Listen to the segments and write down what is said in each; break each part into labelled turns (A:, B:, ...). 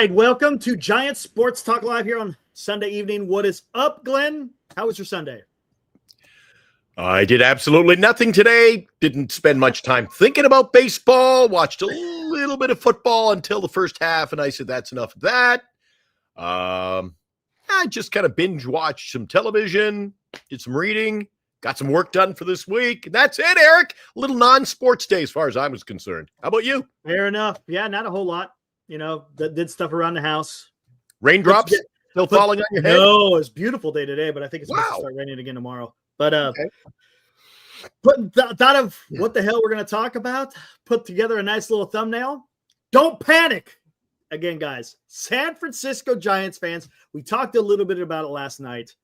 A: right, welcome to Giants Sports Talk Live here on Sunday evening. What is up, Glenn? How was your Sunday?
B: I did absolutely nothing today. Didn't spend much time thinking about baseball. Watched a little bit of football until the first half, and I said, that's enough of that. I just kind of binge watched some television, did some reading, got some work done for this week. And that's it, Eric. A little non-sports day as far as I was concerned. How about you?
A: Fair enough. Yeah, not a whole lot. You know, did stuff around the house.
B: Raindrops still falling on your head?
A: No, it's a beautiful day today, but I think it's supposed to start raining again tomorrow. But thought of what the hell we're going to talk about, put together a nice little thumbnail. Don't panic. Again, guys, San Francisco Giants fans, we talked a little bit about it last night.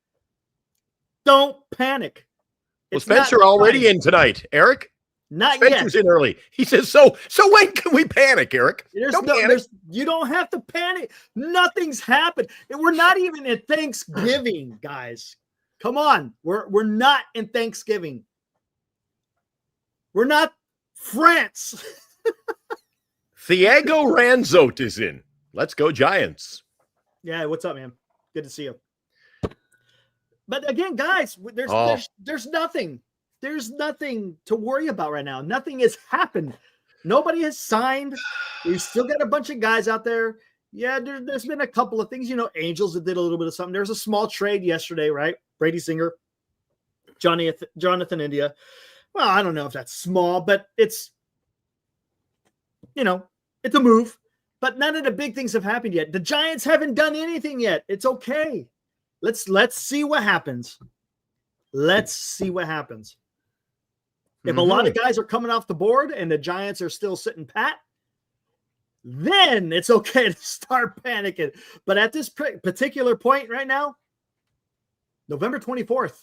A: Don't panic.
B: Well, Spencer already in tonight, Eric.
A: Not
B: Spencer's
A: yet.
B: in early. He says, so when can we panic, Eric?
A: Panic. You don't have to panic. Nothing's happened. And we're not even at Thanksgiving, guys. Come on. We're not in Thanksgiving. We're not France.
B: Thiago Ranzote is in. Let's go, Giants.
A: Yeah, what's up, man? Good to see you. But again, guys, there's nothing. There's nothing to worry about right now. Nothing has happened. Nobody has signed. We've still got a bunch of guys out there. Yeah, there's been a couple of things. You know, Angels that did a little bit of something. There was a small trade yesterday, right? Brady Singer, Jonathan India. Well, I don't know if that's small, but it's, you know, it's a move. But none of the big things have happened yet. The Giants haven't done anything yet. It's okay. Let's see what happens. Let's see what happens. If a lot of guys are coming off the board and the Giants are still sitting pat, then it's okay to start panicking. But at this particular point right now, November 24th,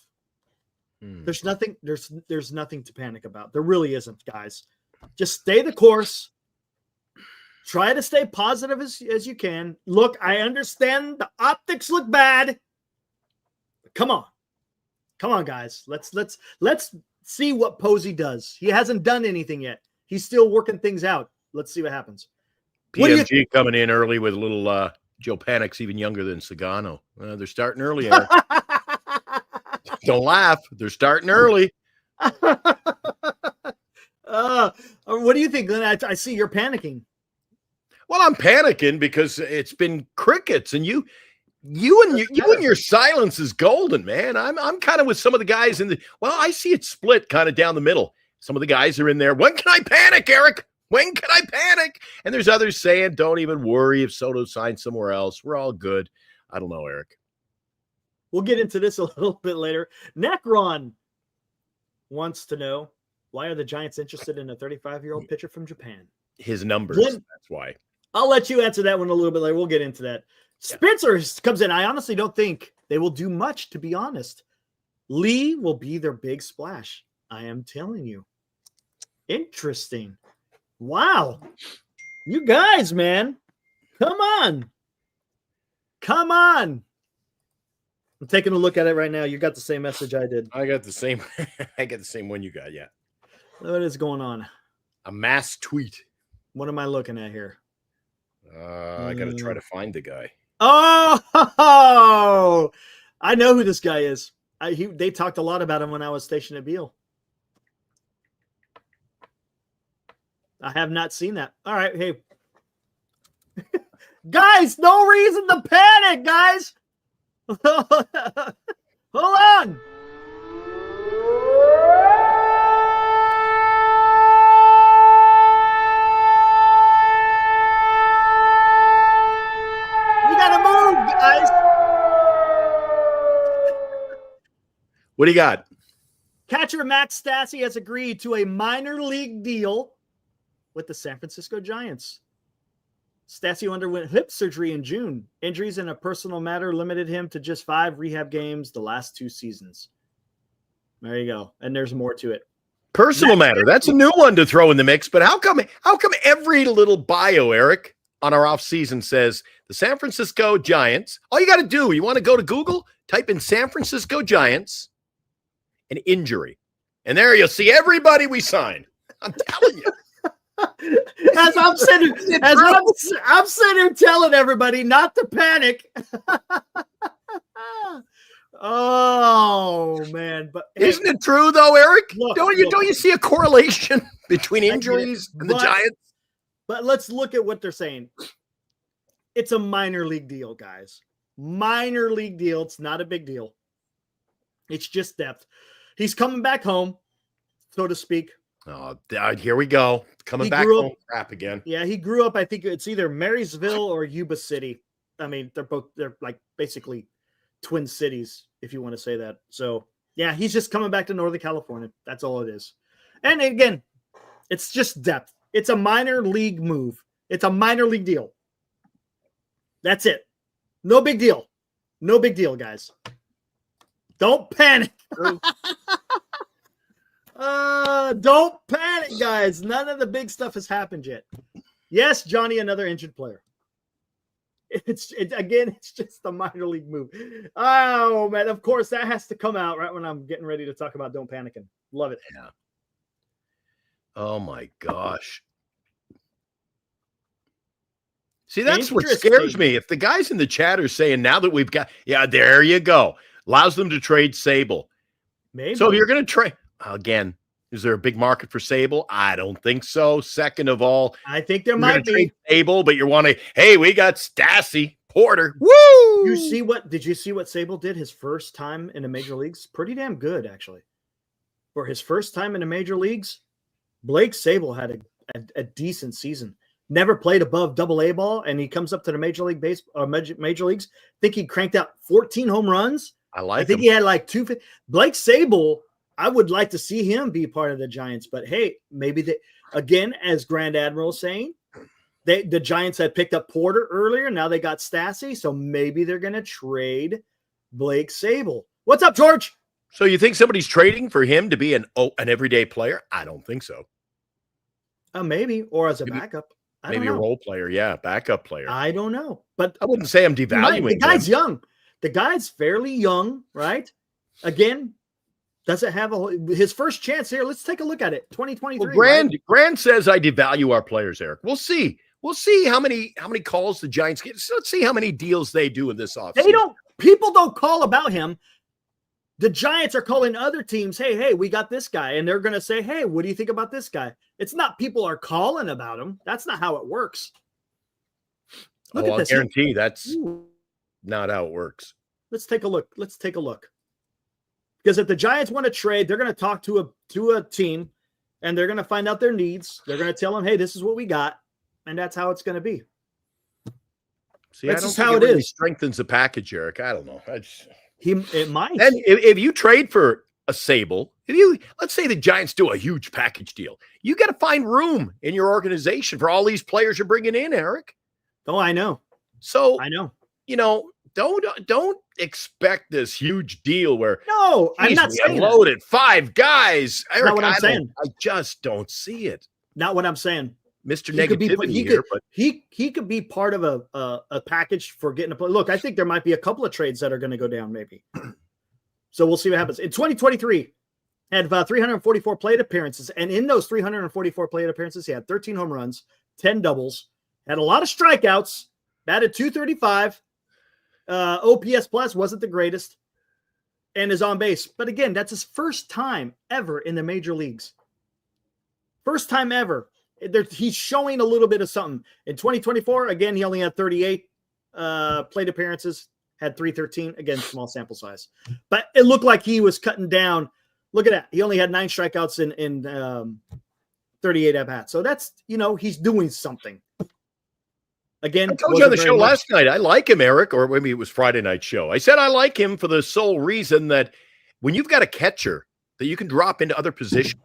A: there's nothing to panic about. There really isn't, guys. Just stay the course. Try to stay positive as you can. Look, I understand the optics look bad. But come on, guys. Let's see what Posey does. He hasn't done anything yet. He's still working things out. Let's see what happens.
B: PMG coming in early with a little Joe Panic's even younger than Sagano. They're starting early, Eric. Don't laugh. They're starting early.
A: What do you think, Glenn? I see you're panicking.
B: Well, I'm panicking because it's been crickets, and you and your silence is golden, man. I'm kind of with some of the guys in the. Well, I see it split kind of down the middle. Some of the guys are in there. When can I panic, Eric? When can I panic? And there's others saying, don't even worry if Soto signs somewhere else. We're all good. I don't know, Eric.
A: We'll get into this a little bit later. Necron wants to know, why are the Giants interested in a 35-year-old pitcher from Japan?
B: His numbers.
A: Glenn,
B: that's why.
A: I'll let you answer that one a little bit later. We'll get into that. Spencer comes in. I honestly don't think they will do much, to be honest. Lee will be their big splash. I am telling you. Interesting. Wow. You guys, man. Come on. Come on. I'm taking a look at it right now. You got the same message I did.
B: I got the same. I got the same one you got. Yeah.
A: What is going on?
B: A mass tweet.
A: What am I looking at here?
B: I got to try to find the guy.
A: Oh, I know who this guy is. They talked a lot about him when I was stationed at Beale. I have not seen that. All right. Hey, guys, no reason to panic, guys. Hold on. We got to move, guys.
B: What do you got?
A: Catcher Max Stassi has agreed to a minor league deal with the San Francisco Giants. Stassi underwent hip surgery in June. Injuries in a personal matter limited him to just 5 rehab games the last 2 seasons. There you go. And there's more to it.
B: Personal matter. That's a new one to throw in the mix. But how come every little bio, Eric, on our offseason says the San Francisco Giants, all you got to do, you want to go to Google, type in San Francisco Giants and injury. And there you'll see everybody we signed. I'm telling you.
A: As I'm sitting here telling everybody not to panic. Oh man, but
B: isn't it true though, Eric?
A: Look,
B: don't you see a correlation between injuries and the Giants?
A: But let's look at what they're saying. It's a minor league deal, guys. Minor league deal. It's not a big deal. It's just depth. He's coming back home, so to speak.
B: Oh, here we go. Coming back home. Crap again.
A: Yeah, he grew up. I think it's either Marysville or Yuba City. I mean, they're like basically twin cities, if you want to say that. So yeah, he's just coming back to Northern California. That's all it is. And again, it's just depth. It's a minor league move. It's a minor league deal. That's it. No big deal. No big deal, guys. Don't panic. Don't panic, guys. None of the big stuff has happened yet. Yes, Johnny, another injured player. It's just a minor league move. Oh, man. Of course, that has to come out right when I'm getting ready to talk about Don't Panicking. Love it.
B: Yeah. Oh, my gosh. See, that's what scares me. If the guys in the chat are saying now that we've got, yeah, there you go. Allows them to trade Sable.
A: Maybe.
B: So if you're going to trade, again, is there a big market for Sable? I don't think so. Second of all,
A: I think there might be.
B: Trade Sable, but you're wanting, hey, we got Stassi, Porter. Woo!
A: Did you see what Sable did his first time in the major leagues? Pretty damn good, actually. For his first time in the major leagues, Blake Sable had a decent season. Never played above Double-A ball, and he comes up to the major leagues. I think he cranked out 14 home runs. I think he had like 250. Blake Sable, I would like to see him be part of the Giants, but hey, maybe again, as Grand Admiral saying, the Giants had picked up Porter earlier. Now they got Stassi, so maybe they're going to trade Blake Sable. What's up, George?
B: So you think somebody's trading for him to be an everyday player? I don't think so.
A: Maybe, or as a backup.
B: Maybe a role player, yeah, backup player.
A: I don't know, but
B: I wouldn't say I'm devaluing.
A: The guy's young. The guy's fairly young, right? Again, doesn't have his first chance here. Let's take a look at it. 2023.
B: Well, Grand says I devalue our players, Eric. We'll see. We'll see how many calls the Giants get. So let's see how many deals they do in this offseason.
A: People don't call about him. The Giants are calling other teams, hey, we got this guy. And they're going to say, hey, what do you think about this guy? It's not people are calling about him. That's not how it works. Look at this.
B: I guarantee that's not how it works.
A: Let's take a look. Because if the Giants want to trade, they're going to talk to a team, and they're going to find out their needs. They're going to tell them, hey, this is what we got. And that's how it's going to be.
B: See, that's just how it really strengthens the package, Eric. I don't know.
A: It might.
B: And if you trade for a Sable, let's say the Giants do a huge package deal, you got to find room in your organization for all these players you're bringing in, Eric.
A: Oh, I know.
B: So
A: I know.
B: Don't expect this huge deal where
A: I'm not saying
B: loaded 5 guys. Eric,
A: not what I'm saying.
B: I just don't see it.
A: Not what I'm saying.
B: Mr. Negativity but
A: he could be part of a package for getting a play. Look, I think there might be a couple of trades that are going to go down, maybe. So we'll see what happens. In 2023, had 344 plate appearances, and in those 344 plate appearances, he had 13 home runs, 10 doubles, had a lot of strikeouts, batted .235. OPS plus wasn't the greatest, and is on base. But again, that's his first time ever in the major leagues. First time ever. He's showing a little bit of something. In 2024, again, he only had 38 plate appearances, had 313. Again, small sample size. But it looked like he was cutting down. Look at that. He only had 9 strikeouts in 38 at-bats. So that's, he's doing something. Again,
B: I told you on the show last night, I like him, Eric, or maybe it was Friday night show. I said I like him for the sole reason that when you've got a catcher that you can drop into other positions.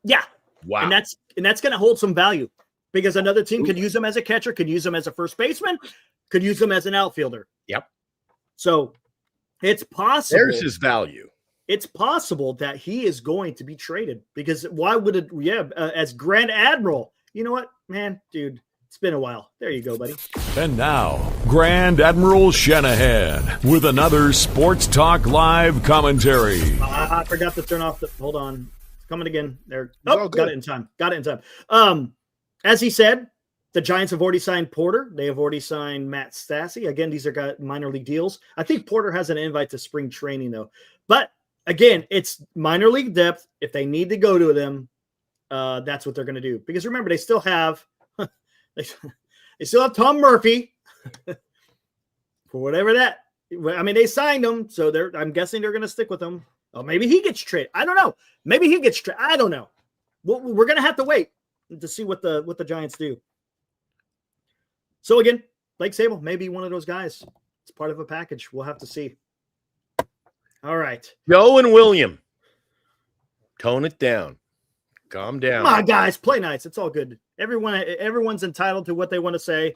A: Yeah.
B: Wow.
A: And that's going to hold some value because another team could use him as a catcher, could use him as a first baseman, could use him as an outfielder.
B: Yep.
A: So it's possible.
B: There's his value.
A: It's possible that he is going to be traded because why would it? Yeah. As Grand Admiral, you know what, man, dude, it's been a while. There you go, buddy.
C: And now, Grand Admiral Shanahan with another Sports Talk Live commentary.
A: I forgot to turn off hold on. Coming again. There. Oh, got it in time. As he said, the Giants have already signed Porter. They have already signed Matt Stassi. Again, these are minor league deals. I think Porter has an invite to spring training, though. But again, it's minor league depth. If they need to go to them, that's what they're going to do. Because remember, they still have Tom Murphy for whatever that. I mean, they signed him, so I'm guessing they're going to stick with him. Oh, maybe he gets traded. I don't know. Maybe he gets traded. I don't know. We're going to have to wait to see what the Giants do. So again, Blake Sabol, maybe one of those guys. It's part of a package. We'll have to see. All right.
B: Joe and William. Tone it down. Calm down.
A: Come on, guys. Play nice. It's all good. Everyone's entitled to what they want to say.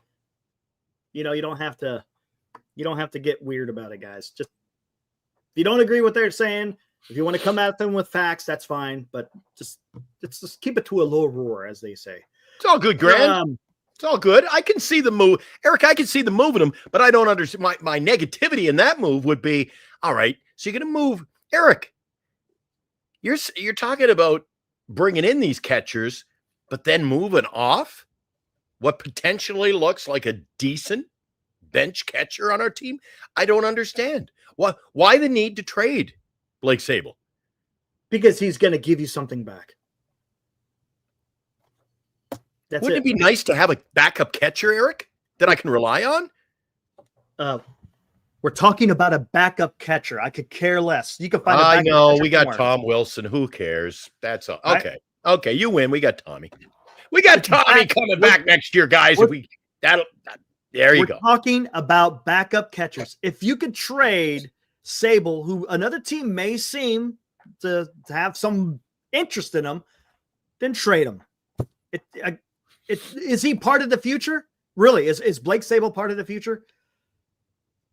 A: You don't have to get weird about it, guys. Just if you don't agree with what they're saying, if you want to come at them with facts, that's fine. But just keep it to a low roar, as they say.
B: It's all good, Grant. It's all good. I can see the move. Eric, I can see the move in him, but I don't understand. My negativity in that move would be, all right, so you're going to move. Eric, you're talking about bringing in these catchers, but then moving off what potentially looks like a decent bench catcher on our team? I don't understand. Why the need to trade Blake Sabol?
A: Because he's going to give you something back.
B: Wouldn't it be nice to have a backup catcher, Eric, that I can rely on?
A: We're talking about a backup catcher. I could care less. You can find a
B: I
A: backup
B: know.
A: catcher
B: We got
A: somewhere.
B: Tom Wilson. Who cares? That's all. Okay.
A: Right.
B: Okay. You win. We got Tommy. We got Tommy coming back next year, guys. There you
A: We're
B: go.
A: talking about backup catchers. If you could trade Sabol, who another team may seem to have some interest in him, then trade him. Is he part of the future? Really? Is Blake Sabol part of the future?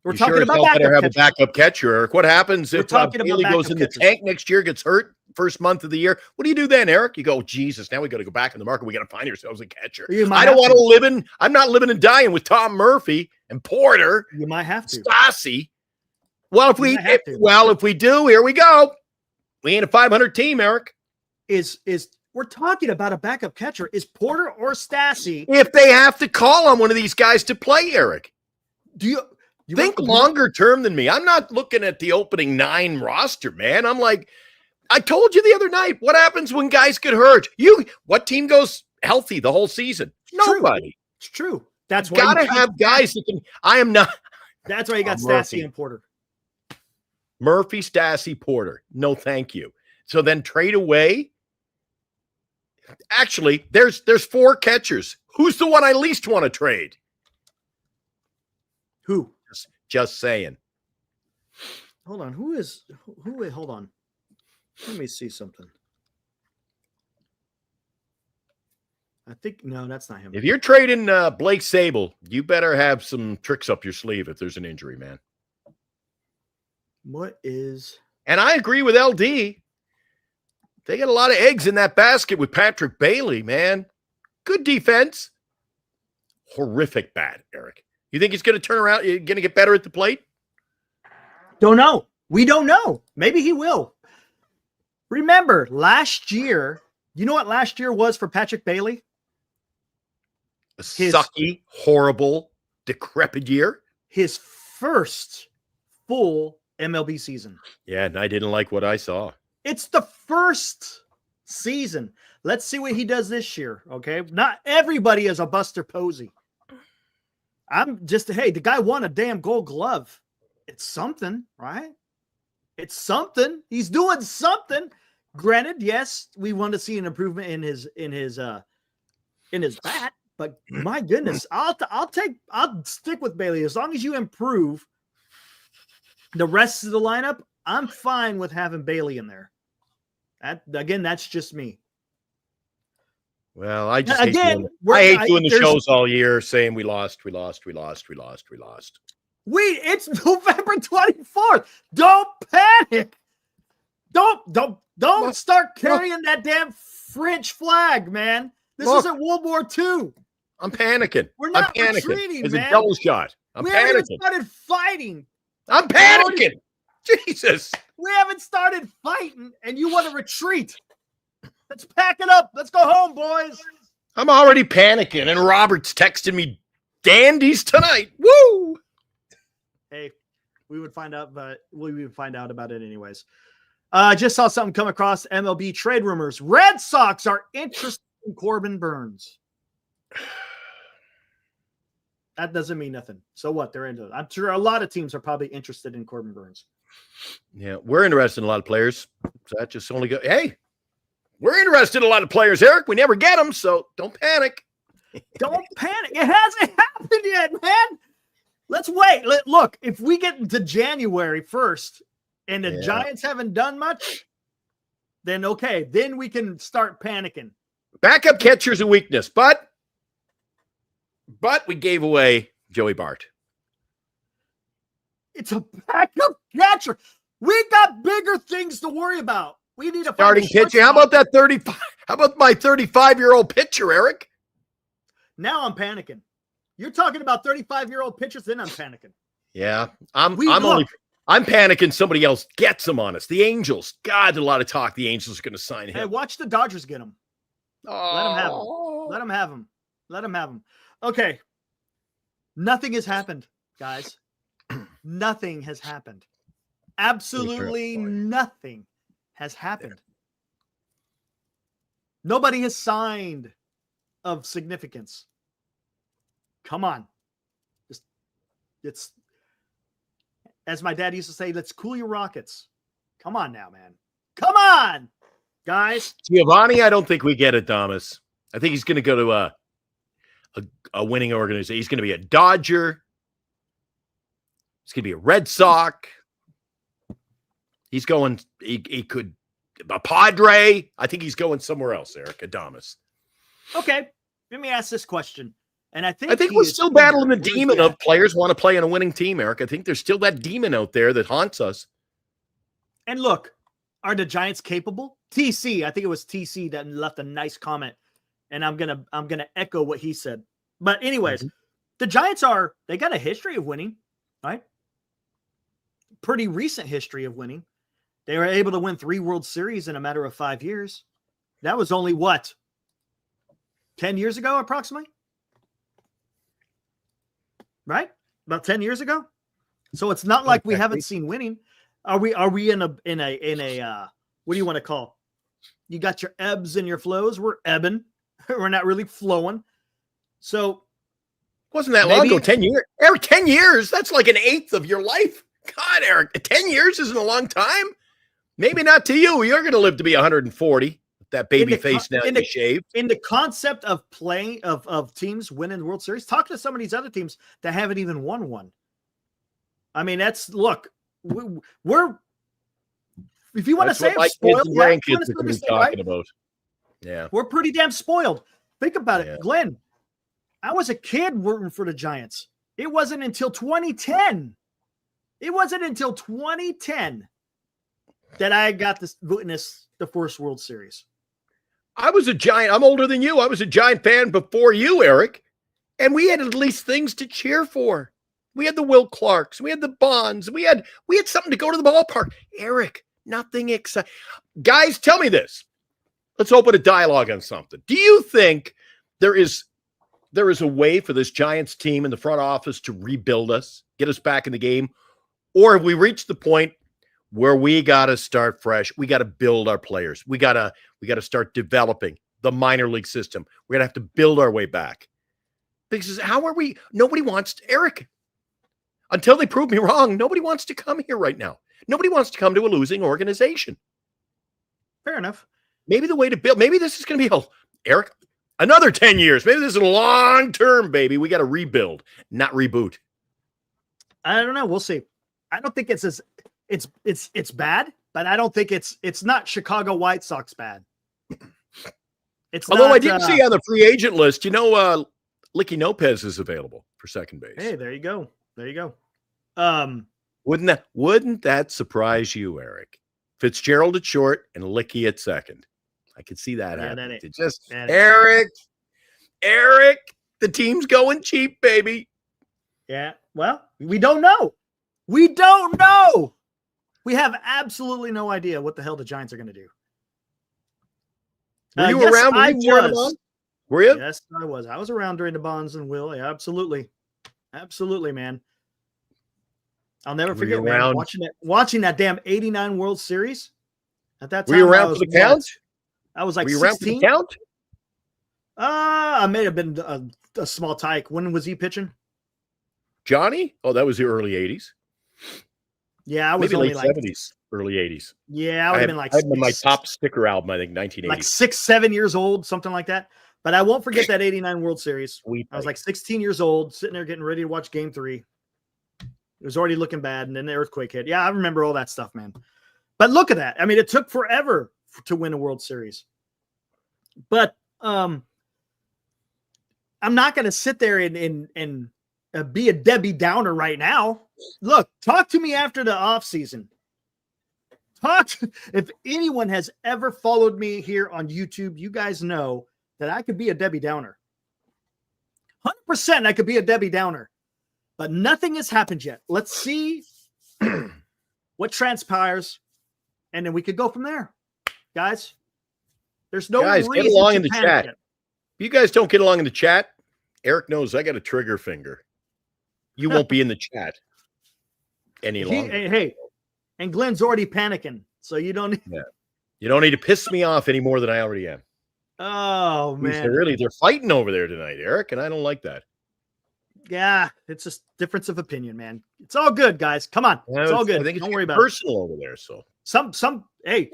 A: We're talking about
B: have a backup catcher, Eric. What happens if Bailey goes in the tank next year, gets hurt first month of the year? What do you do then, Eric? You go, Jesus, now we got to go back in the market. We got to find ourselves a catcher. I don't want to live in. I'm not living and dying with Tom Murphy and Porter.
A: You might have to.
B: Stassi. Well, if we do, here we go. We ain't a 500 team, Eric.
A: We're talking about a backup catcher. Is Porter or Stassi?
B: If they have to call on one of these guys to play, Eric.
A: Do you
B: think longer term than me? I'm not looking at the opening 9 roster, man. I'm like, I told you the other night, what happens when guys get hurt? What team goes healthy the whole season? Nobody.
A: It's true. That's why
B: you gotta have guys that can. I am not.
A: That's why you got Stassi and Porter.
B: Murphy, Stassi, Porter. No, thank you. So then trade away. Actually, there's 4 catchers. Who's the one I least want to trade?
A: Who?
B: Just saying.
A: Hold on. Who? Hold on. Let me see something. I think no, that's not him.
B: If you're trading Blake Sabol, you better have some tricks up your sleeve if there's an injury, man. And I agree with LD. They got a lot of eggs in that basket with Patrick Bailey, man. Good defense. Horrific bat, Eric. You think he's going to turn around? Going to get better at the plate?
A: Don't know. We don't know. Maybe he will. Remember, last year, you know what last year was for Patrick Bailey?
B: A sucky, horrible, decrepit year.
A: His first full MLB season.
B: Yeah, and I didn't like what I saw.
A: It's the first season. Let's see what he does this year, okay? Not everybody is a Buster Posey. The guy won a damn Gold Glove. It's something, right? It's something. He's doing something. Granted, yes, we want to see an improvement in his bat, but my goodness, I'll stick with Bailey as long as you improve the rest of the lineup. I'm fine with having Bailey in there. That's just me.
B: Well, I hate doing the shows all year saying we lost.
A: It's November 24th. Don't panic. Don't start carrying that damn French flag, man. This isn't World War II.
B: I'm panicking.
A: We're not retreating,
B: It's
A: man.
B: a double shot. I'm
A: we
B: panicking.
A: haven't even started fighting.
B: I'm panicking. Jesus.
A: We haven't started fighting, and you want to retreat. Let's pack it up. Let's go home, boys.
B: I'm already panicking, and Robert's texting me dandies tonight. Woo!
A: Hey, we would find out, but we would find out about it anyways. I just saw something come across MLB trade rumors. Red Sox are interested in Corbin Burns. That doesn't mean nothing. So what? They're into it. I'm sure a lot of teams are probably interested in Corbin Burns.
B: Yeah, we're interested in a lot of players. So that just only go. Hey, we're interested in a lot of players, Eric. We never get them, so don't panic.
A: Don't panic. It hasn't happened yet, man. Let's wait. Look, if we get into January 1st and the Giants haven't done much, then okay. Then we can start panicking.
B: Backup catcher's a weakness, but we gave away Joey Bart.
A: It's a backup catcher. We got bigger things to worry about. We need a
B: starting pitcher. How about that 35? How about my 35-year-old pitcher, Eric?
A: Now I'm panicking. You're talking about 35-year-old pitchers, then I'm panicking.
B: Yeah, I'm panicking. Somebody else gets him on us. The Angels. God, a lot of talk. The Angels are going to sign him.
A: Hey, watch the Dodgers get him.
B: Oh.
A: Let them have him. Let them have him. Let them have him. Okay. Nothing has happened, guys. Nothing has happened. Absolutely nothing has happened. Nobody has signed of significance. Come on. It's as my dad used to say, let's cool your rockets. Come on now, man. Come on, guys.
B: Giovanni, I don't think we get it, Thomas. I think he's going to go to a winning organization. He's going to be a Dodger. He's going to be a Red Sox. He's going, he could, a Padre. I think he's going somewhere else, Eric Adamas.
A: Okay. Let me ask this question. And I think
B: we're still battling the demon of players want to play in a winning team, Eric. I think there's still that demon out there that haunts us.
A: And look, are the Giants capable? TC, I think it was TC that left a nice comment. And I'm gonna echo what he said. But anyways, the Giants they got a history of winning, right? Pretty recent history of winning. They were able to win 3 World Series in a matter of 5 years. That was only what? 10 years ago, approximately? Right? About 10 years ago? So it's not like we haven't seen winning. Are we in a what do you want to call? You got your ebbs and your flows. We're ebbing. We're not really flowing. So
B: wasn't that long ago? 10 years. Eric, 10 years. That's like an eighth of your life. God, Eric, 10 years isn't a long time. Maybe not to you. You're going to live to be 140. That baby face now you shave. In
A: the concept of playing of teams winning the World Series, talk to some of these other teams that haven't even won one. I mean, we're if you want to say spoiled,
B: about. Yeah,
A: we're pretty damn spoiled. Think about it, Glenn. I was a kid rooting for the Giants. It wasn't until 2010. It wasn't until 2010 that I got to witness the first World Series.
B: I was a Giant. I'm older than you. I was a Giant fan before you, Eric. And we had at least things to cheer for. We had the Will Clarks. We had the Bonds. We had something to go to the ballpark. Eric, nothing exciting. Guys, tell me this. Let's open a dialogue on something. Do you think there is a way for this Giants team in the front office to rebuild us, get us back in the game? Or have we reached the point where we got to start fresh? We got to build our players. We got to start developing the minor league system. We're going to have to build our way back. Because how are we? Nobody wants to, Eric, until they prove me wrong, nobody wants to come here right now. Nobody wants to come to a losing organization.
A: Fair enough.
B: Maybe the way to build, maybe this is going to be, Eric, another 10 years. Maybe this is a long term, baby. We got to rebuild, not reboot.
A: I don't know. We'll see. I don't think it's bad, but I don't think it's not Chicago White Sox bad.
B: Although I didn't see on the free agent list, Licky Lopez is available for second base.
A: Hey, there you go. There you go.
B: Wouldn't that surprise you, Eric? Fitzgerald at short and Licky at second. I could see that happening. Eric, the team's going cheap, baby.
A: Yeah. Well, we don't know. We don't know. We have absolutely no idea what the hell the Giants are going to do.
B: Were you around? Were you?
A: Yes, I was. I was around during the Bonds and Will. Yeah, absolutely. Absolutely, man. I'll never
B: Were you
A: forget, man,
B: around?
A: watching that damn 89 World Series. At that time,
B: Were you
A: I
B: around for
A: was
B: the count?
A: what? I was like
B: Were you around for the
A: 16.
B: count?
A: I may have been a small tyke. When was he pitching?
B: Johnny? Oh, that was the early 80s.
A: Yeah, I was
B: Maybe
A: only
B: late
A: like
B: 70s, early 80s.
A: yeah, I would have been like
B: I had my top sticker album, I think, 1980.
A: like 6, 7 years old, something like that. But I won't forget that 89 World Series.
B: Sweet
A: I was
B: thing.
A: like 16 years old, sitting there getting ready to watch Game 3. It was already looking bad, and then the earthquake hit. Yeah, I remember all that stuff, man. But look at that. I mean, it took forever to win a World Series. But I'm not going to sit there and be a Debbie Downer right now. Look, talk to me after the offseason. If anyone has ever followed me here on YouTube, you guys know that I could be a Debbie Downer. 100% I could be a Debbie Downer. But nothing has happened yet. Let's see what transpires, and then we could go from there. Guys, there's no
B: guys,
A: reason
B: get along
A: to
B: in the
A: panic
B: chat.
A: yet.
B: If you guys don't get along in the chat, Eric knows I got a trigger finger. You won't be in the chat any longer.
A: Hey, and Glenn's already panicking, so you don't need...
B: You don't need to piss me off any more than I already am.
A: Oh, man.
B: They're fighting over there tonight, Eric, and I don't like that.
A: Yeah, it's just difference of opinion, man. It's all good, guys. Come on. It's all good.
B: I think it's
A: don't worry about it.
B: personal over there. So
A: hey,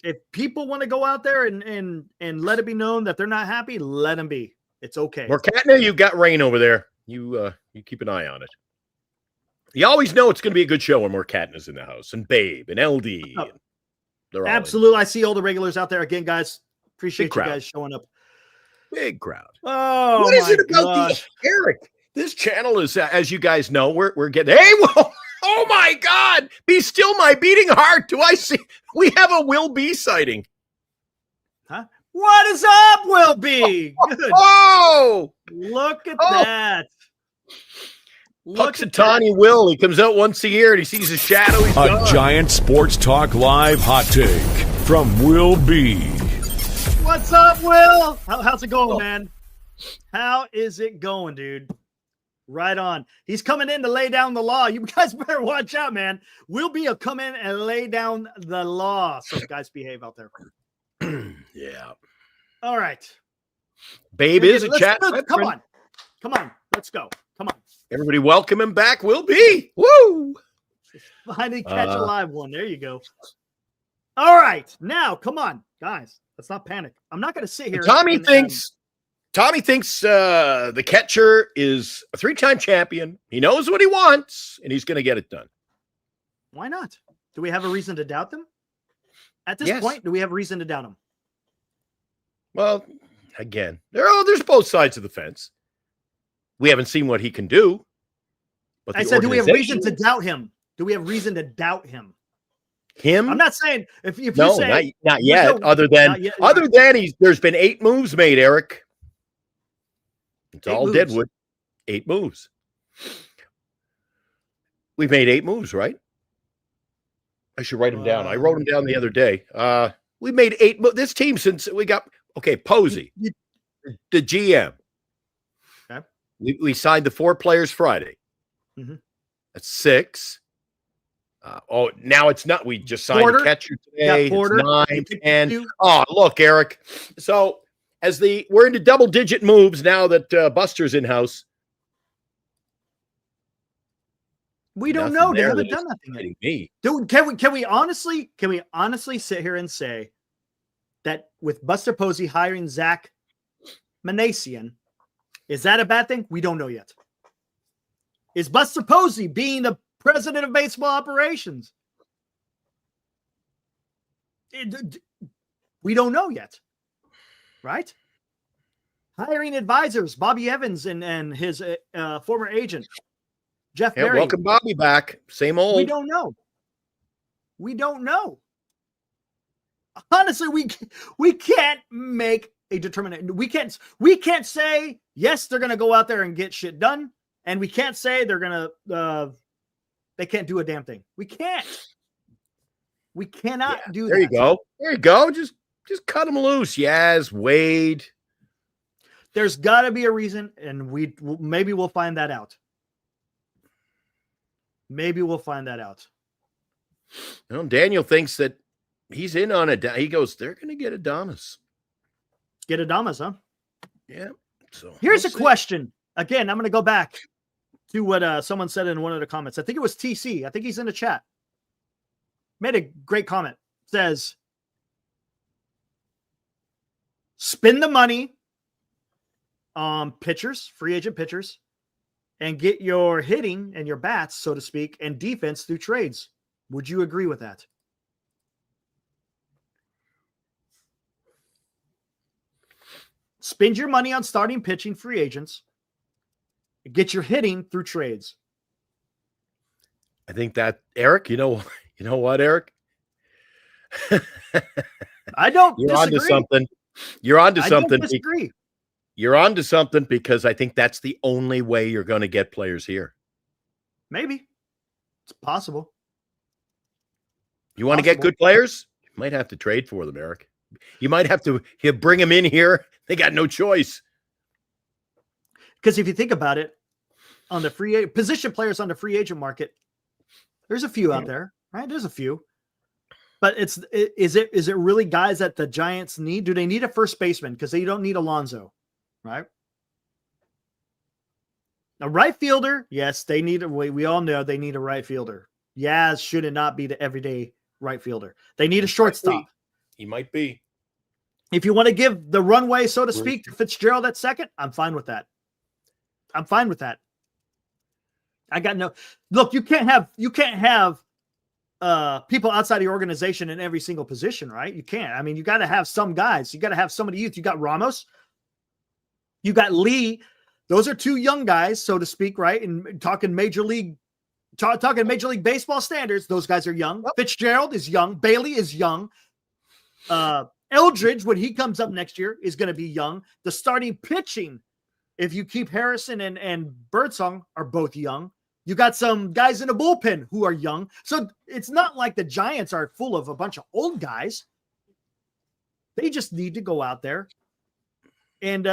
A: if people want to go out there and let it be known that they're not happy, let them be. It's okay.
B: Morcatna, you've got rain over there. You keep an eye on it. You always know it's going to be a good show when Morcatna's in the house, and Babe and LD.
A: Oh,
B: and they're all
A: absolutely. I see all the regulars out there again, guys. Appreciate you
B: crowd.
A: guys showing up.
B: Big crowd.
A: Oh,
B: what is
A: my
B: it about
A: gosh.
B: Eric? This channel is, as you guys know, we're getting. Hey, whoa! Oh my God! Be still, my beating heart. Do I see? We have a Will B sighting.
A: Huh? What is up, Will B? Good.
B: Oh!
A: Look at that.
B: Puxatawny Will. He comes out once a year and he sees a shadow. He's
C: A
B: gone.
C: Giant Sports Talk Live hot take from Will B.
A: What's up, Will? How's it going, man? How is it going, dude? Right on. He's coming in to lay down the law. You guys better watch out, man. Will be a come in and lay down the law. So guys, behave out there.
B: Yeah.
A: All right.
B: Babe is a chat.
A: Come on. Let's go. Come on.
B: Everybody welcome him back. Will be. Woo!
A: Finally catch a live one. There you go. All right. Now, come on, guys. Let's not panic. I'm not going to sit here.
B: Tommy thinks the catcher is a 3-time champion. He knows what he wants, and he's going to get it done.
A: Why not? Do we have a reason to doubt them? At this point, do we have a reason to doubt him?
B: Well, again, there's both sides of the fence. We haven't seen what he can do. But
A: I said, do we have reason to doubt him? Do we have reason to doubt him?
B: Him?
A: I'm not saying if you
B: no,
A: say
B: not yet. Other than there's been 8 moves made, Eric. It's all
A: moves.
B: Deadwood. 8 moves. We've made 8 moves, right? I should write them down. I wrote them down the other day. We made 8 moves. This team, since we got Posey, the GM.
A: Okay.
B: We signed the 4 players Friday.
A: Mm-hmm.
B: That's 6. Now it's not. We just signed a catcher today. It's 9, 10. Oh, look, Eric. So we're into double-digit moves now that Buster's in house.
A: We don't know. They haven't done nothing yet. Dude, can we honestly sit here and say that with Buster Posey hiring Zach Manasian, is that a bad thing? We don't know yet. Is Buster Posey being the president of baseball operations? We don't know yet. Right? Hiring advisors, Bobby Evans and his former agent, Jeff Berry.
B: Welcome Bobby back. Same old.
A: We don't know. Honestly, we can't make a determination. We can't say, yes, they're going to go out there and get shit done. And we can't say they're going to, they can't do a damn thing. We can't. We cannot do that.
B: There you go. Just cut them loose. Yaz, Wade.
A: There's got to be a reason, and maybe we'll find that out. Maybe we'll find that out.
B: Well, Daniel thinks that he's in on it. He goes, they're going to get Adames.
A: Get Adames, huh?
B: Yeah. So
A: here's a question. Again, I'm going to go back to what someone said in one of the comments. I think it was TC. I think he's in the chat. Made a great comment. Says, spend the money on pitchers, free agent pitchers, and get your hitting and your bats, so to speak, and defense through trades. Would you agree with that? Spend your money on starting pitching free agents. Get your hitting through trades.
B: I think that, Eric, you know what, Eric?
A: I don't
B: You're
A: disagree.
B: onto something. You're onto something.
A: I don't disagree.
B: You're onto something because I think that's the only way you're going to get players here.
A: Maybe. It's possible.
B: You want to get good players? You might have to trade for them, Eric. You might have to bring them in here. They got no choice.
A: Because if you think about it, on the position players on the free agent market, there's a few out there, right? There's a few. But is it really guys that the Giants need? Do they need a first baseman? Because they don't need Alonso, right? A right fielder, yes, they need we all know they need a right fielder. Yaz should it not be the everyday right fielder. They need a shortstop.
B: He might be.
A: If you want to give the runway, so to speak, to Fitzgerald at second, I'm fine with that. I'm fine with that. I got no look. You can't have people outside the organization in every single position, right? You can't. I mean, you got to have some guys. You got to have some of the youth. You got Ramos. You got Lee. Those are two young guys, so to speak, right? And talking Major League Baseball standards, those guys are young. Yep. Fitzgerald is young. Bailey is young. Eldridge, when he comes up next year, is going to be young. The starting pitching, if you keep Harrison and Birdsong, are both young. You got some guys in the bullpen who are young. So it's not like the Giants are full of a bunch of old guys. They just need to go out there and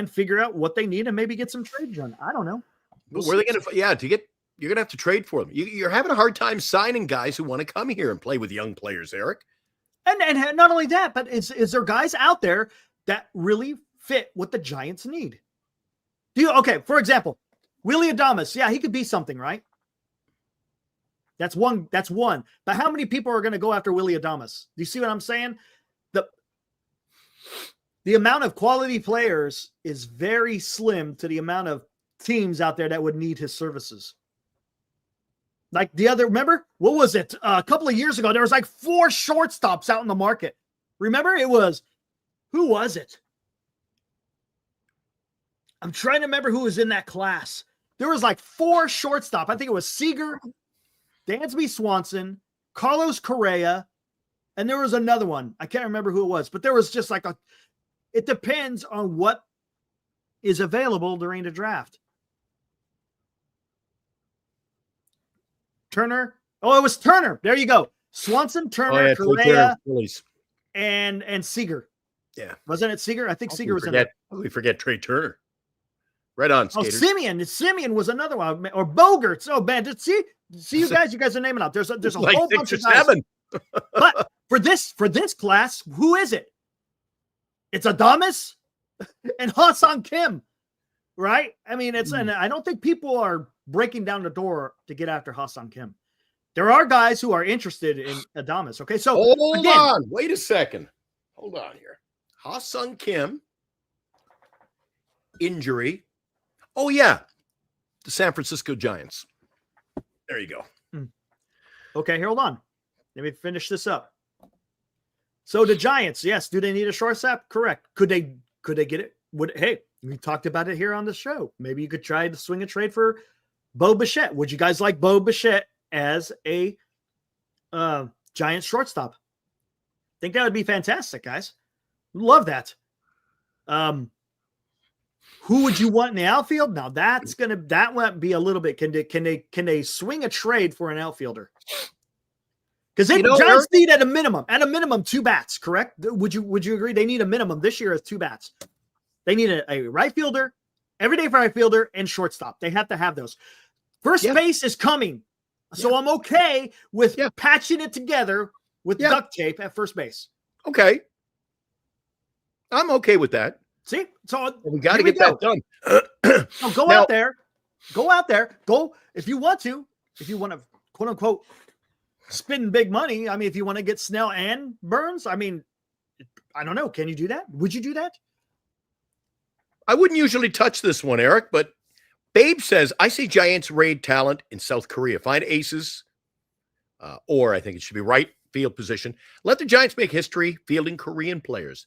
A: figure out what they need and maybe get some trades done. I don't know.
B: Where are they going to? Yeah, you're going to have to trade for them. You're having a hard time signing guys who want to come here and play with young players, Eric.
A: And not only that, but is there guys out there that really fit what the Giants need? Okay, for example, Willie Adames. Yeah, he could be something, right? That's one. But how many people are going to go after Willie Adames? Do you see what I'm saying? The amount of quality players is very slim to the amount of teams out there that would need his services. Like remember, what was it? A couple of years ago, there was like 4 shortstops out in the market. Remember, who was it? I'm trying to remember who was in that class. There was like 4 shortstop. I think it was Seager, Dansby Swanson, Carlos Correa, and there was another one. I can't remember who it was, but there was just like it depends on what is available during the draft. Turner. Oh, it was Turner. There you go. Swanson, Turner, Correa, and Seager.
B: Yeah.
A: Wasn't it Seager? I think Seager was in there.
B: We forget Trey Turner. Right on, skaters.
A: Oh, Simeon was another one. Or Bogarts. Oh, man. See you guys are naming out. There's a
B: like
A: whole
B: 6
A: bunch
B: or
A: of guys.
B: 7.
A: But for this class, who is it? It's Adames and Ha-Seong Kim, right? I mean, and I don't think people are breaking down the door to get after Ha-Seong Kim. There are guys who are interested in Adames. Okay, so
B: hold on. Wait a second. Hold on here. Ha-Seong Kim, injury. Oh, yeah. The San Francisco Giants. There you go.
A: Okay, hold on. Let me finish this up. So the Giants, yes. Do they need a shortstop? Correct. Could they get it? Hey, we talked about it here on the show. Maybe you could try to swing a trade for Bo Bichette. Would you guys like Bo Bichette as a Giants shortstop? I think that would be fantastic, guys. Love that. Who would you want in the outfield? Now that might be a little bit. Can they swing a trade for an outfielder? Because the Giants need at a minimum 2 bats, correct? Would you agree? They need a minimum this year as 2 bats. They need a right fielder, everyday right fielder, and shortstop. They have to have those. First base is coming. So I'm okay with patching it together with duct tape at first base.
B: Okay. I'm okay with that.
A: See? So
B: we got to get that done.
A: So go out there. Go out there. Go if you want to, quote unquote spend big money. I mean, if you want to get Snell and Burns, I mean, I don't know. Can you do that? Would you do that?
B: I wouldn't usually touch this one, Eric, but Babe says, I see Giants raid talent in South Korea. Find aces, or I think it should be right field position. Let the Giants make history fielding Korean players.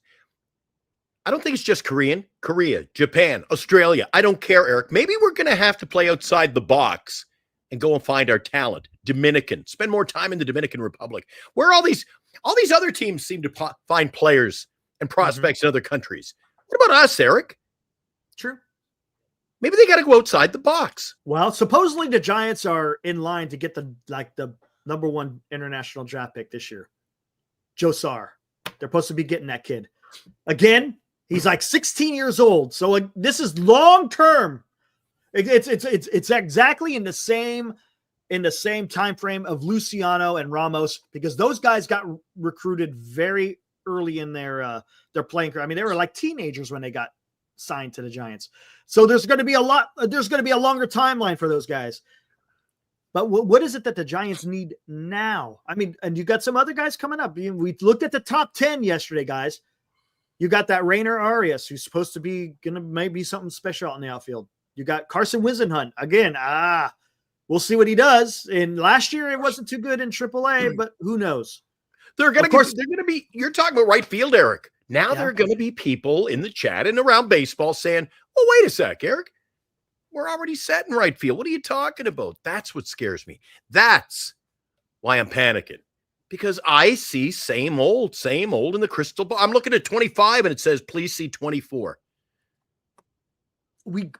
B: I don't think it's just Korea, Japan, Australia. I don't care, Eric. Maybe we're going to have to play outside the box and go and find our talent. Dominican. Spend more time in the Dominican Republic. Where all these other teams seem to find players and prospects in other countries. What about us, Eric?
A: True.
B: Maybe they got to go outside the box.
A: Well, supposedly the Giants are in line to get the number 1 international draft pick this year. Joe Sarr. They're supposed to be getting that kid. Again, he's like 16 years old. So this is long term. It's exactly in the same time frame of Luciano and Ramos, because those guys got recruited very early in their playing career. I mean, they were like teenagers when they got signed to the Giants. So there's going to be a longer timeline for those guys. But what is it that the Giants need now? I mean, and you got some other guys coming up. We looked at the top 10 yesterday, guys. You got that Rainer Arias, who's supposed to be maybe something special out in the outfield. You got Carson Wisenhunt again. We'll see what he does. And last year it wasn't too good in AAA, but who knows?
B: They're going to be. You're talking about right field, Eric. Now there are going to be people in the chat and around baseball saying, "Oh, wait a sec, Eric. We're already set in right field. What are you talking about?" That's what scares me. That's why I'm panicking, because I see same old in the crystal ball. I'm looking at 25 and it says, please see 24.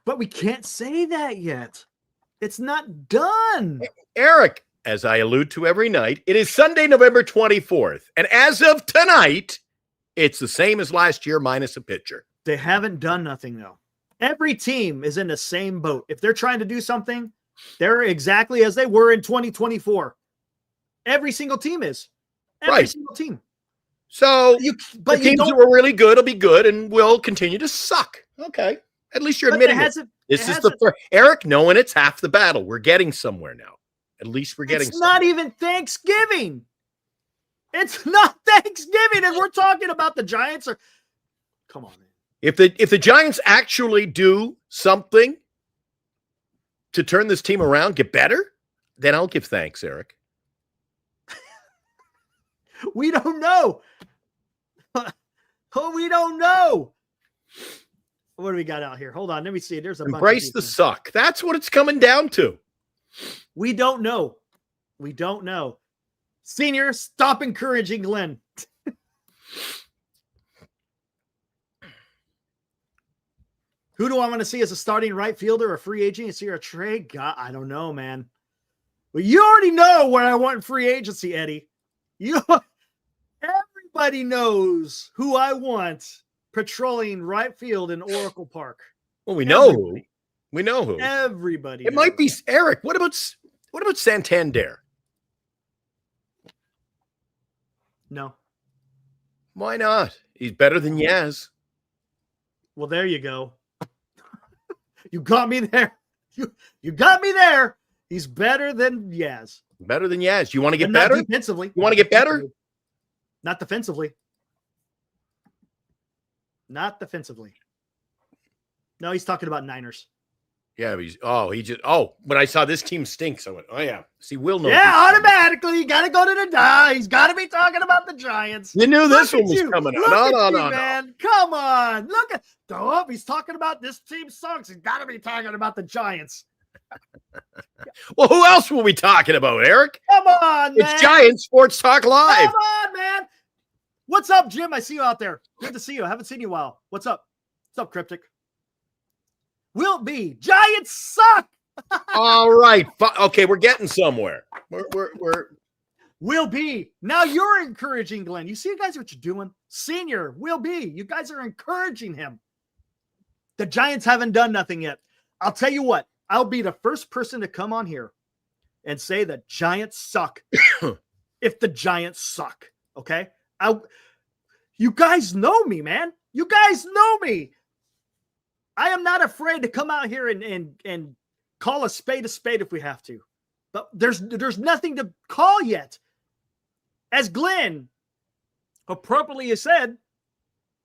A: But we can't say that yet. It's not done.
B: Eric, as I allude to every night, it is Sunday, November 24th. And as of tonight, it's the same as last year minus a pitcher.
A: They haven't done nothing, though. Every team is in the same boat. If they're trying to do something, they're exactly as they were in 2024. Every single team is. Every single team.
B: So the teams that were really good will be good and will continue to suck. Okay. At least you're admitting it. This is the first. Eric, knowing it's half the battle. We're getting somewhere now. At least we're getting somewhere.
A: It's not even Thanksgiving. It's not Thanksgiving, and we're talking about the Giants. Come on, man.
B: If the Giants actually do something to turn this team around, get better, then I'll give thanks, Eric.
A: We don't know. We don't know. What do we got out here? Hold on. Let me see. There's a
B: embrace the suck. That's what it's coming down to.
A: We don't know. We don't know. Senior, stop encouraging Glenn. Who do I want to see as a starting right fielder or free agent? Is here a trade? God, I don't know, man. Well, you already know what I want in free agency, Eddie. Everybody knows who I want patrolling right field in Oracle Park.
B: Well, we know who. We know who.
A: Everybody.
B: It might be Eric. What about Santander?
A: No.
B: Why not? He's better than Yaz.
A: Well, there you go. You got me there. You got me there. He's better than Yaz.
B: Better than Yaz. You want to get better?
A: Defensively.
B: You want to get better?
A: Not defensively. Not defensively. No, he's talking about Niners.
B: Yeah, when I saw this team stinks, I went, oh, yeah. See, Will knows.
A: Yeah, automatically. You got to go to the die. He's got to be talking about the Giants.
B: You knew this one was coming out. No,
A: man. Come on. Look at he's talking about this team sucks. He's got to be talking about the Giants.
B: Well, who else were we talking about, Eric?
A: Come on, man.
B: It's Giants Sports Talk Live.
A: Come on, man. What's up, Jim? I see you out there. Good to see you. I haven't seen you in a while. What's up? What's up, Cryptic? Will be. Giants suck.
B: All right. Okay, we're getting somewhere. We're
A: Will be. Now you're encouraging Glenn. You see, guys, what you're doing? Senior, Will be. You guys are encouraging him. The Giants haven't done nothing yet. I'll tell you what, I'll be the first person to come on here and say the Giants suck if the Giants suck, okay? You guys know me, man. You guys know me. I am not afraid to come out here and call a spade if we have to. But there's nothing to call yet. As Glenn appropriately has said,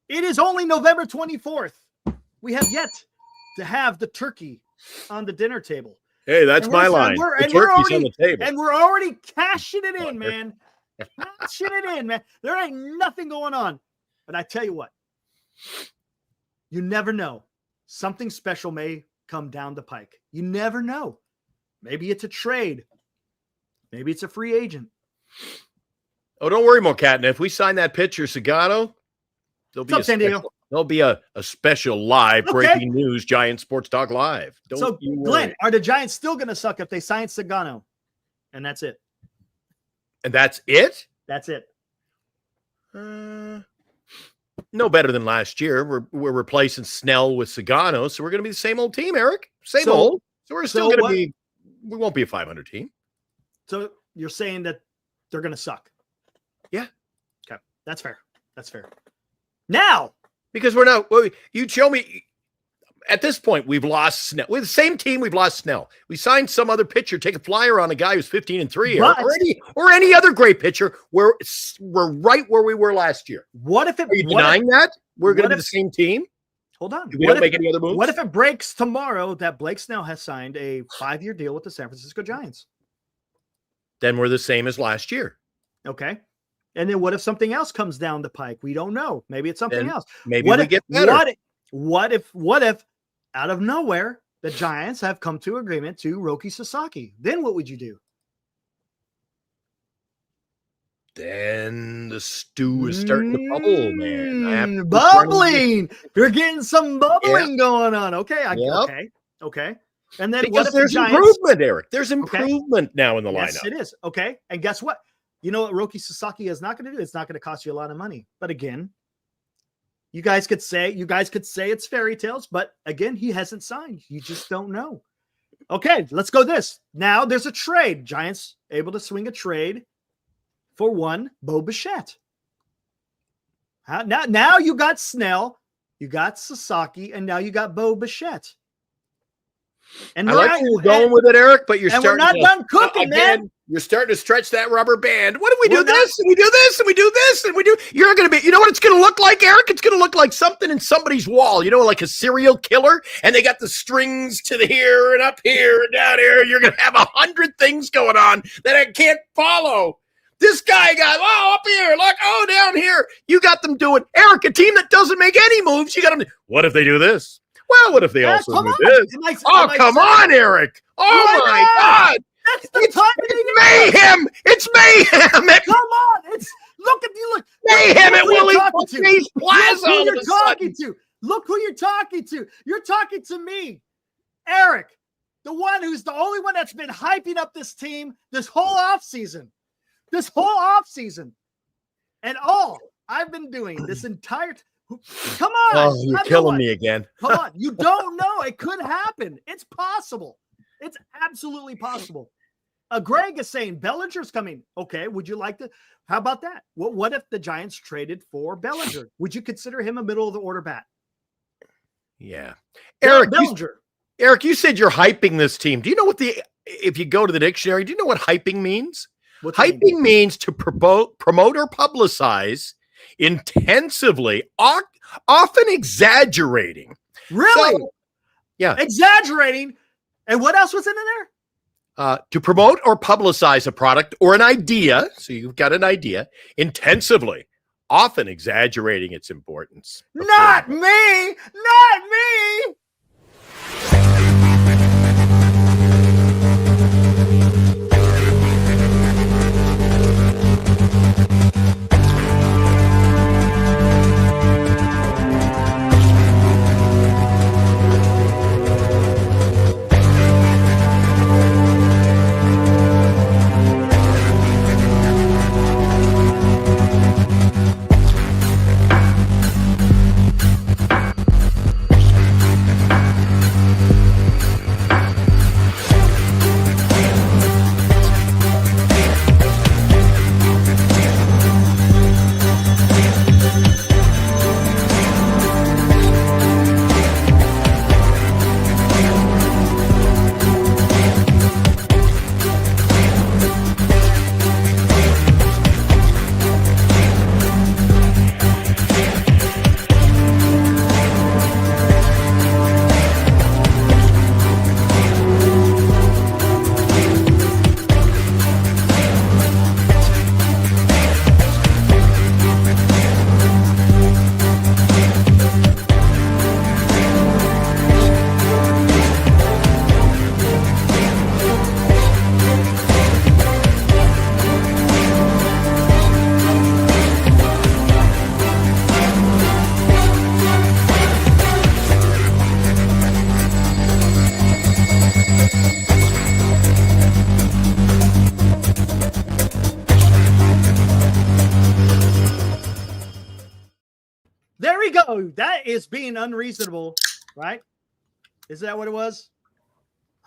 A: it is only November 24th. We have yet to have the turkey on the dinner table.
B: Hey, that's my line. The turkey's on the table.
A: And we're already cashing it in, man. Cashing it in, man. There ain't nothing going on. But I tell you what, you never know. Something special may come down the pike. You never know. Maybe it's a trade. Maybe it's a free agent.
B: Oh, don't worry, Mocatna. If we sign that pitcher, Sagano, there'll be a special live breaking news Giant Sports Talk Live.
A: So, Glenn, are the Giants still going to suck if they sign Sagano? And that's it.
B: And that's it?
A: That's it.
B: No better than last year. We're replacing Snell with Sagano, so we're going to be the same old team, Eric. Same old. So we're still going to be. We won't be a 500 team.
A: So you're saying that they're going to suck?
B: Yeah.
A: Okay, that's fair. That's fair. Now,
B: because we're not. Well, you show me. At this point, we've lost Snell. We're the same team. We've lost Snell. We signed some other pitcher, take a flyer on a guy who's 15-3, or any other great pitcher. We're right where we were last year.
A: What if it?
B: Are you denying that we're going to be the same team?
A: Hold on.
B: We don't make any other moves.
A: What if it breaks tomorrow that Blake Snell has signed a 5-year deal with the San Francisco Giants? Then
B: we're the same as last year.
A: Okay. And then what if something else comes down the pike? We don't know. Maybe it's something else.
B: Maybe we get better.
A: What if out of nowhere the Giants have come to agreement to Roki Sasaki? Then what would you do?
B: Then the stew is starting to bubble, man.
A: Bubbling. You're getting some bubbling going on. Okay. Okay. And then
B: because there's improvement, Eric. There's improvement now in the lineup.
A: Yes, it is. Okay. And guess what? You know what Roki Sasaki is not going to do? It's not going to cost you a lot of money. But again, you guys could say it's fairy tales, but again, he hasn't signed. You just don't know. Okay, let's go this. Now there's a trade. Giants able to swing a trade for one Bo Bichette. Now you got Snell, you got Sasaki, and now you got Bo Bichette. And
B: I like where you're going with it, Eric, but
A: we're not done cooking, man.
B: You're starting to stretch that rubber band. What if we do this and we do this and we do this and we do? You're going to be, you know what it's going to look like, Eric? It's going to look like something in somebody's wall, like a serial killer, and they got the strings to the here and up here and down here. You're going to have 100 things going on that I can't follow. This guy got, up here, down here. You got them doing, Eric, a team that doesn't make any moves. You got them. What if they do this? Well, what if they also do this? Come on, Eric. Oh, my God.
A: That's the time.
B: It's mayhem. It's mayhem.
A: Come on. Look.
B: Mayhem at Willie Chase Plaza.
A: Look who you're talking to. Look who you're talking to. You're talking to me, Eric, the only one that's been hyping up this team this whole offseason. And all I've been doing this entire come on.
B: Oh, you're killing me again.
A: Come on. You don't know. It could happen. It's possible. It's absolutely possible. Greg is saying Bellinger's coming. Okay. Would you like to? How about that? What if the Giants traded for Bellinger? Would you consider him a middle of the order bat?
B: Yeah. Bellinger.
A: Eric,
B: you said you're hyping this team. Do you know if you go to the dictionary, do you know what hyping means? Hyping means to promote or publicize intensively, often exaggerating.
A: Really?
B: So, yeah.
A: Exaggerating. And what else was in there?
B: To promote or publicize a product or an idea. So you've got an idea intensively, often exaggerating its importance.
A: Not me. Oh, that is being unreasonable, right? Is that what it was?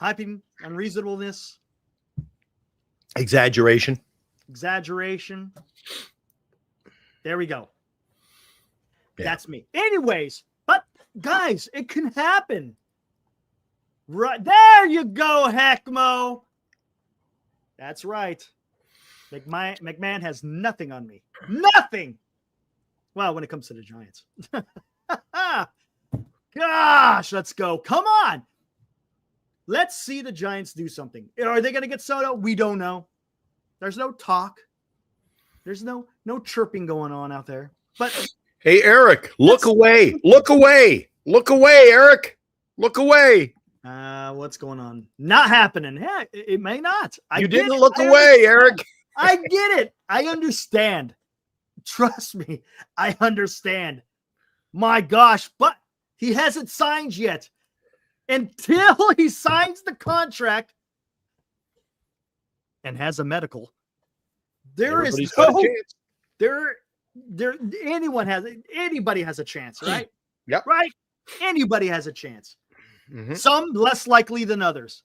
A: Hyping unreasonableness,
B: Exaggeration.
A: exaggeration. There we go.
B: Yeah.
A: That's me. Anyways, but guys, it can happen. Right there you go, Heckmo. That's right. McMahon has nothing on me. Nothing. Well, when it comes to the Giants. Gosh, let's go. Come on. Let's see the Giants do something. Are they going to get Soto? We don't know. There's no talk. There's no chirping going on out there. But
B: hey, Eric, look away. Look away. Look away, Eric. Look away.
A: What's going on? Not happening. Yeah, it may not.
B: You didn't look away, Eric.
A: I get it. I understand. Trust me. I understand. My gosh, but he hasn't signed yet. Until he signs the contract and has a medical, anybody has a chance, right?
B: Yep.
A: Right? Anybody has a chance.
B: Mm-hmm.
A: Some less likely than others.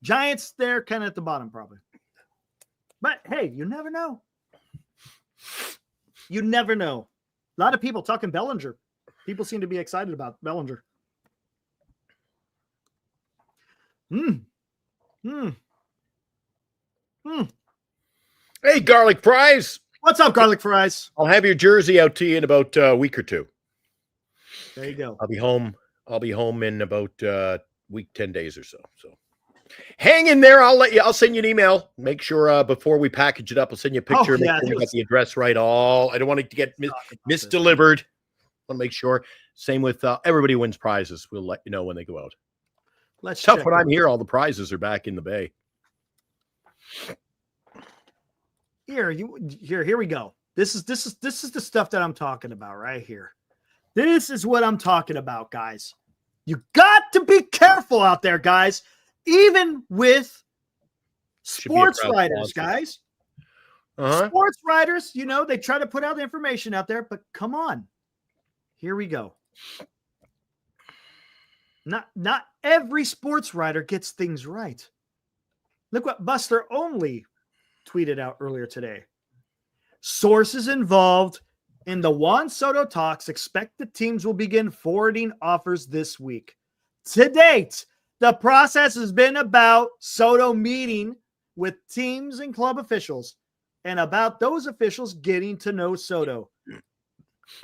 A: Giants, they're kind of at the bottom, probably. But hey, you never know. You never know. A lot of people talking Bellinger. People seem to be excited about Bellinger.
B: Hey, garlic fries.
A: What's up, garlic fries?
B: I'll have your jersey out to you in about a week or two.
A: There you go.
B: I'll be home in about week, 10 days or so. So hang in there. I'll send you an email. Make sure before we package it up, I'll send you a picture. Make sure you got the address right. I don't want it to get misdelivered. I want to make sure. Same with everybody wins prizes. We'll let you know when they go out.
A: Let's
B: tough when I'm here. All the prizes are back in the bay.
A: Here we go. This is the stuff that I'm talking about right here. This is what I'm talking about, guys. You got to be careful out there, guys. Even with sports writers, guys. Sports writers, they try to put out the information out there, but come on. Here we go. Not every sports writer gets things right. Look what Buster Only tweeted out earlier today. Sources involved in the Juan Soto talks expect the teams will begin forwarding offers this week. To date, the process has been about Soto meeting with teams and club officials and about those officials getting to know Soto.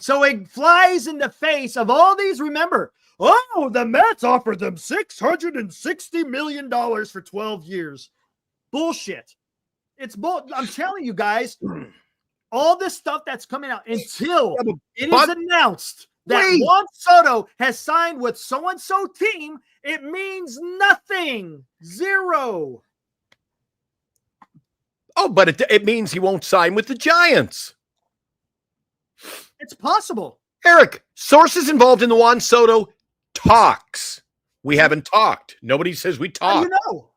A: So it flies in the face of all these. Remember, the Mets offered them $660 million for 12 years. Bullshit. It's I'm telling you guys, all this stuff that's coming out until it is announced that Juan Soto has signed with so-and-so team, it means nothing. Zero.
B: Oh, but it means he won't sign with the Giants.
A: It's possible.
B: Eric, sources involved in the Juan Soto talks. We haven't talked. Nobody says we talked.
A: How do you know?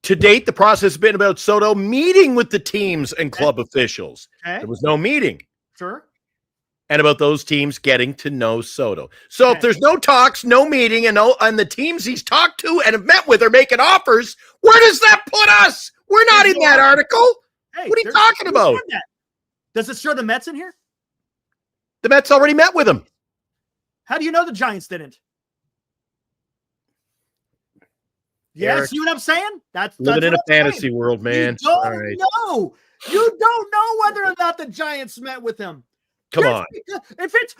B: To date, the process has been about Soto meeting with the teams and club officials. There was no meeting.
A: Sure.
B: And about those teams getting to know Soto. So if there's no talks, no meeting, and the teams he's talked to and have met with are making offers, where does that put us? We're not in that article. Hey, what are you talking about?
A: Does it show the Mets in here?
B: The Mets already met with him.
A: How do you know the Giants didn't? Yeah,
B: Eric,
A: see what I'm saying? That's
B: living in a fantasy world, man.
A: You don't know. You don't know whether or not the Giants met with him.
B: Come on.
A: If it's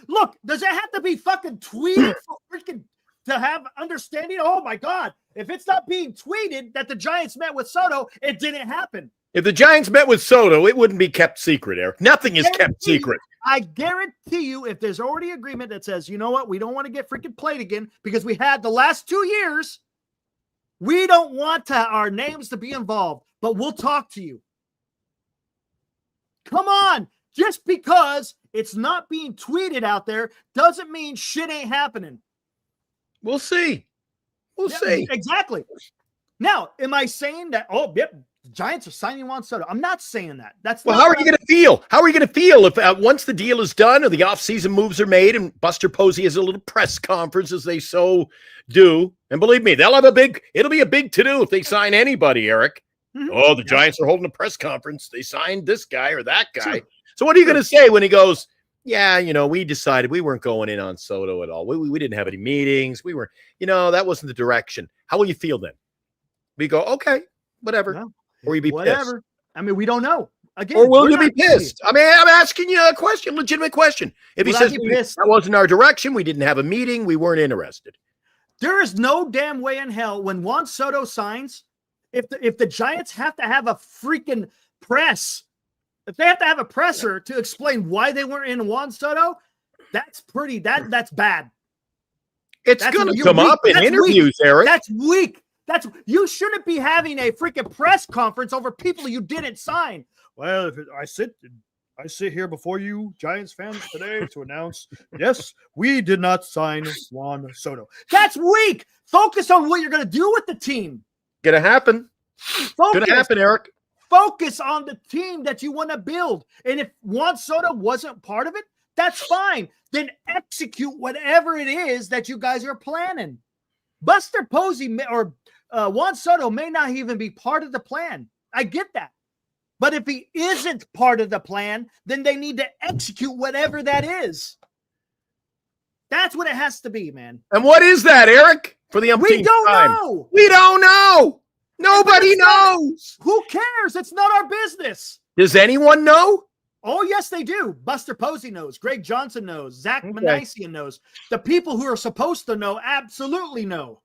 A: does it have to be fucking tweeted for freaking to have understanding? Oh my God. If it's not being tweeted that the Giants met with Soto, it didn't happen.
B: If the Giants met with Soto, it wouldn't be kept secret, Eric. Nothing is kept secret.
A: I guarantee you, if there's already agreement that says, you know what, we don't want to get freaking played again because we had the last 2 years. We don't want our names to be involved, but we'll talk to you. Come on. Just because it's not being tweeted out there doesn't mean shit ain't happening.
B: We'll see. We'll see.
A: Exactly. Now, am I saying that, the Giants are signing Juan Soto. I'm not saying that. That's
B: well. How are you going to feel? How are you going to feel if once the deal is done or the offseason moves are made and Buster Posey has a little press conference as they so do? And believe me, it'll be a big to-do if they sign anybody, Eric. Mm-hmm. Oh, the Giants are holding a press conference. They signed this guy or that guy. Sure. So what are you going to say when he goes, yeah, we decided we weren't going in on Soto at all. We didn't have any meetings. We were, that wasn't the direction. How will you feel then? We go, okay, whatever. No, or you be
A: whatever.
B: Pissed.
A: I mean, we don't know. Again,
B: or will you be pissed? I mean, I'm asking you a question, legitimate question. If he says that wasn't our direction, we didn't have a meeting, we weren't interested.
A: There is no damn way in hell when Juan Soto signs, if the Giants have to have a freaking press, if they have to have a presser to explain why they weren't in Juan Soto, that's bad.
B: It's going to come up in interviews, Eric.
A: That's weak. You shouldn't be having a freaking press conference over people you didn't sign. Well, I sit here before you Giants fans today to announce, yes, we did not sign Juan Soto. That's weak. Focus on what you're going to do with the team.
B: Gonna happen. Gonna happen, Eric.
A: Focus on the team that you want to build. And if Juan Soto wasn't part of it, that's fine. Then execute whatever it is that you guys are planning. Buster Posey or Juan Soto may not even be part of the plan. I get that. But if he isn't part of the plan, then they need to execute whatever that is. That's what it has to be, man.
B: And what is that, Eric? For the umpteenth time.
A: Know.
B: We don't know. Nobody knows.
A: Who cares? It's not our business.
B: Does anyone know?
A: Oh, yes, they do. Buster Posey knows. Greg Johnson knows. Zach Manisian knows. The people who are supposed to know absolutely know.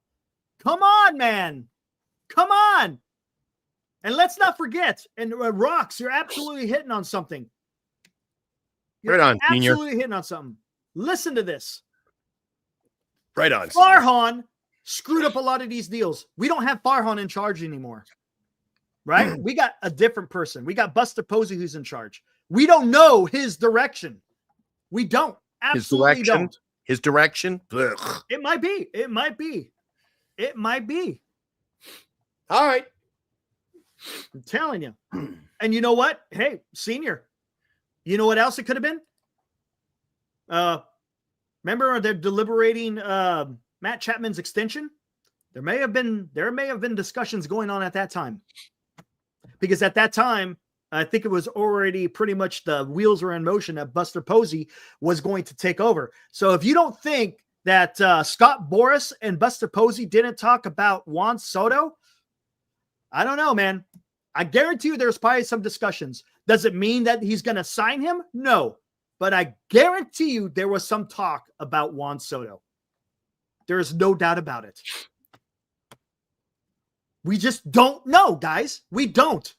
A: Come on, man. Come on. And let's not forget, and Rocks, you're absolutely hitting on something.
B: Right on, Senior.
A: Absolutely hitting on something. Listen to this.
B: Right on.
A: Farhan screwed up a lot of these deals. We don't have Farhan in charge anymore. Right? We got a different person. We got Buster Posey who's in charge. We don't know his direction. We don't. Absolutely don't.
B: His direction?
A: Ugh. It might be. It might be. It might be.
B: All right.
A: I'm telling you. And you know what? Hey, Senior, you know what else it could have been? Remember they're deliberating Matt Chapman's extension? There may have been discussions going on at that time. Because at that time, I think it was already pretty much the wheels were in motion that Buster Posey was going to take over. So if you don't think that Scott Boras and Buster Posey didn't talk about Juan Soto, I don't know, man. I guarantee you there's probably some discussions. Does it mean that he's going to sign him? No. But I guarantee you there was some talk about Juan Soto. There is no doubt about it. We just don't know, guys. We don't.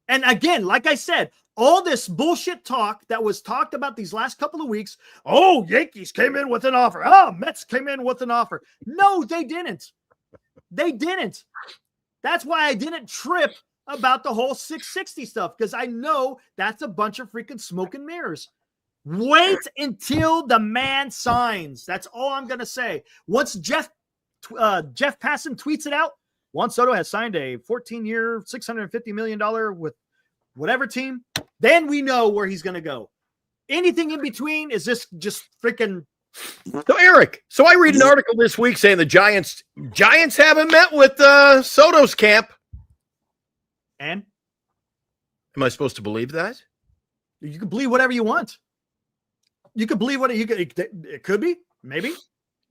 A: And again, like I said, all this bullshit talk that was talked about these last couple of weeks. Oh, Yankees came in with an offer. Oh, Mets came in with an offer. No, they didn't. They didn't. That's why I didn't trip about the whole 660 stuff, because I know that's a bunch of freaking smoke and mirrors. Wait until the man signs. That's all I'm going to say. Once Jeff Passan tweets it out, Juan Soto has signed a 14-year, $650 million with whatever team, then we know where he's going to go. Anything in between is just freaking.
B: So, Eric, I read an article this week saying the Giants haven't met with Soto's camp.
A: And?
B: Am I supposed to believe that?
A: You can believe whatever you want. You could believe what it could be, maybe.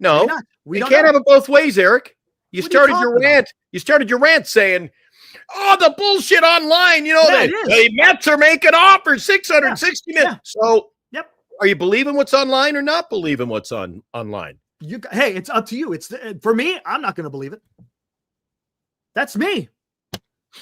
B: No, we can't have it both ways, Eric. You started your rant. You started your rant saying, "Oh, the bullshit online." The Mets are making offers, $660 million. Yeah. So, yep. Are you believing what's online or not believing what's online?
A: Hey, it's up to you. It's for me. I'm not going to believe it. That's me.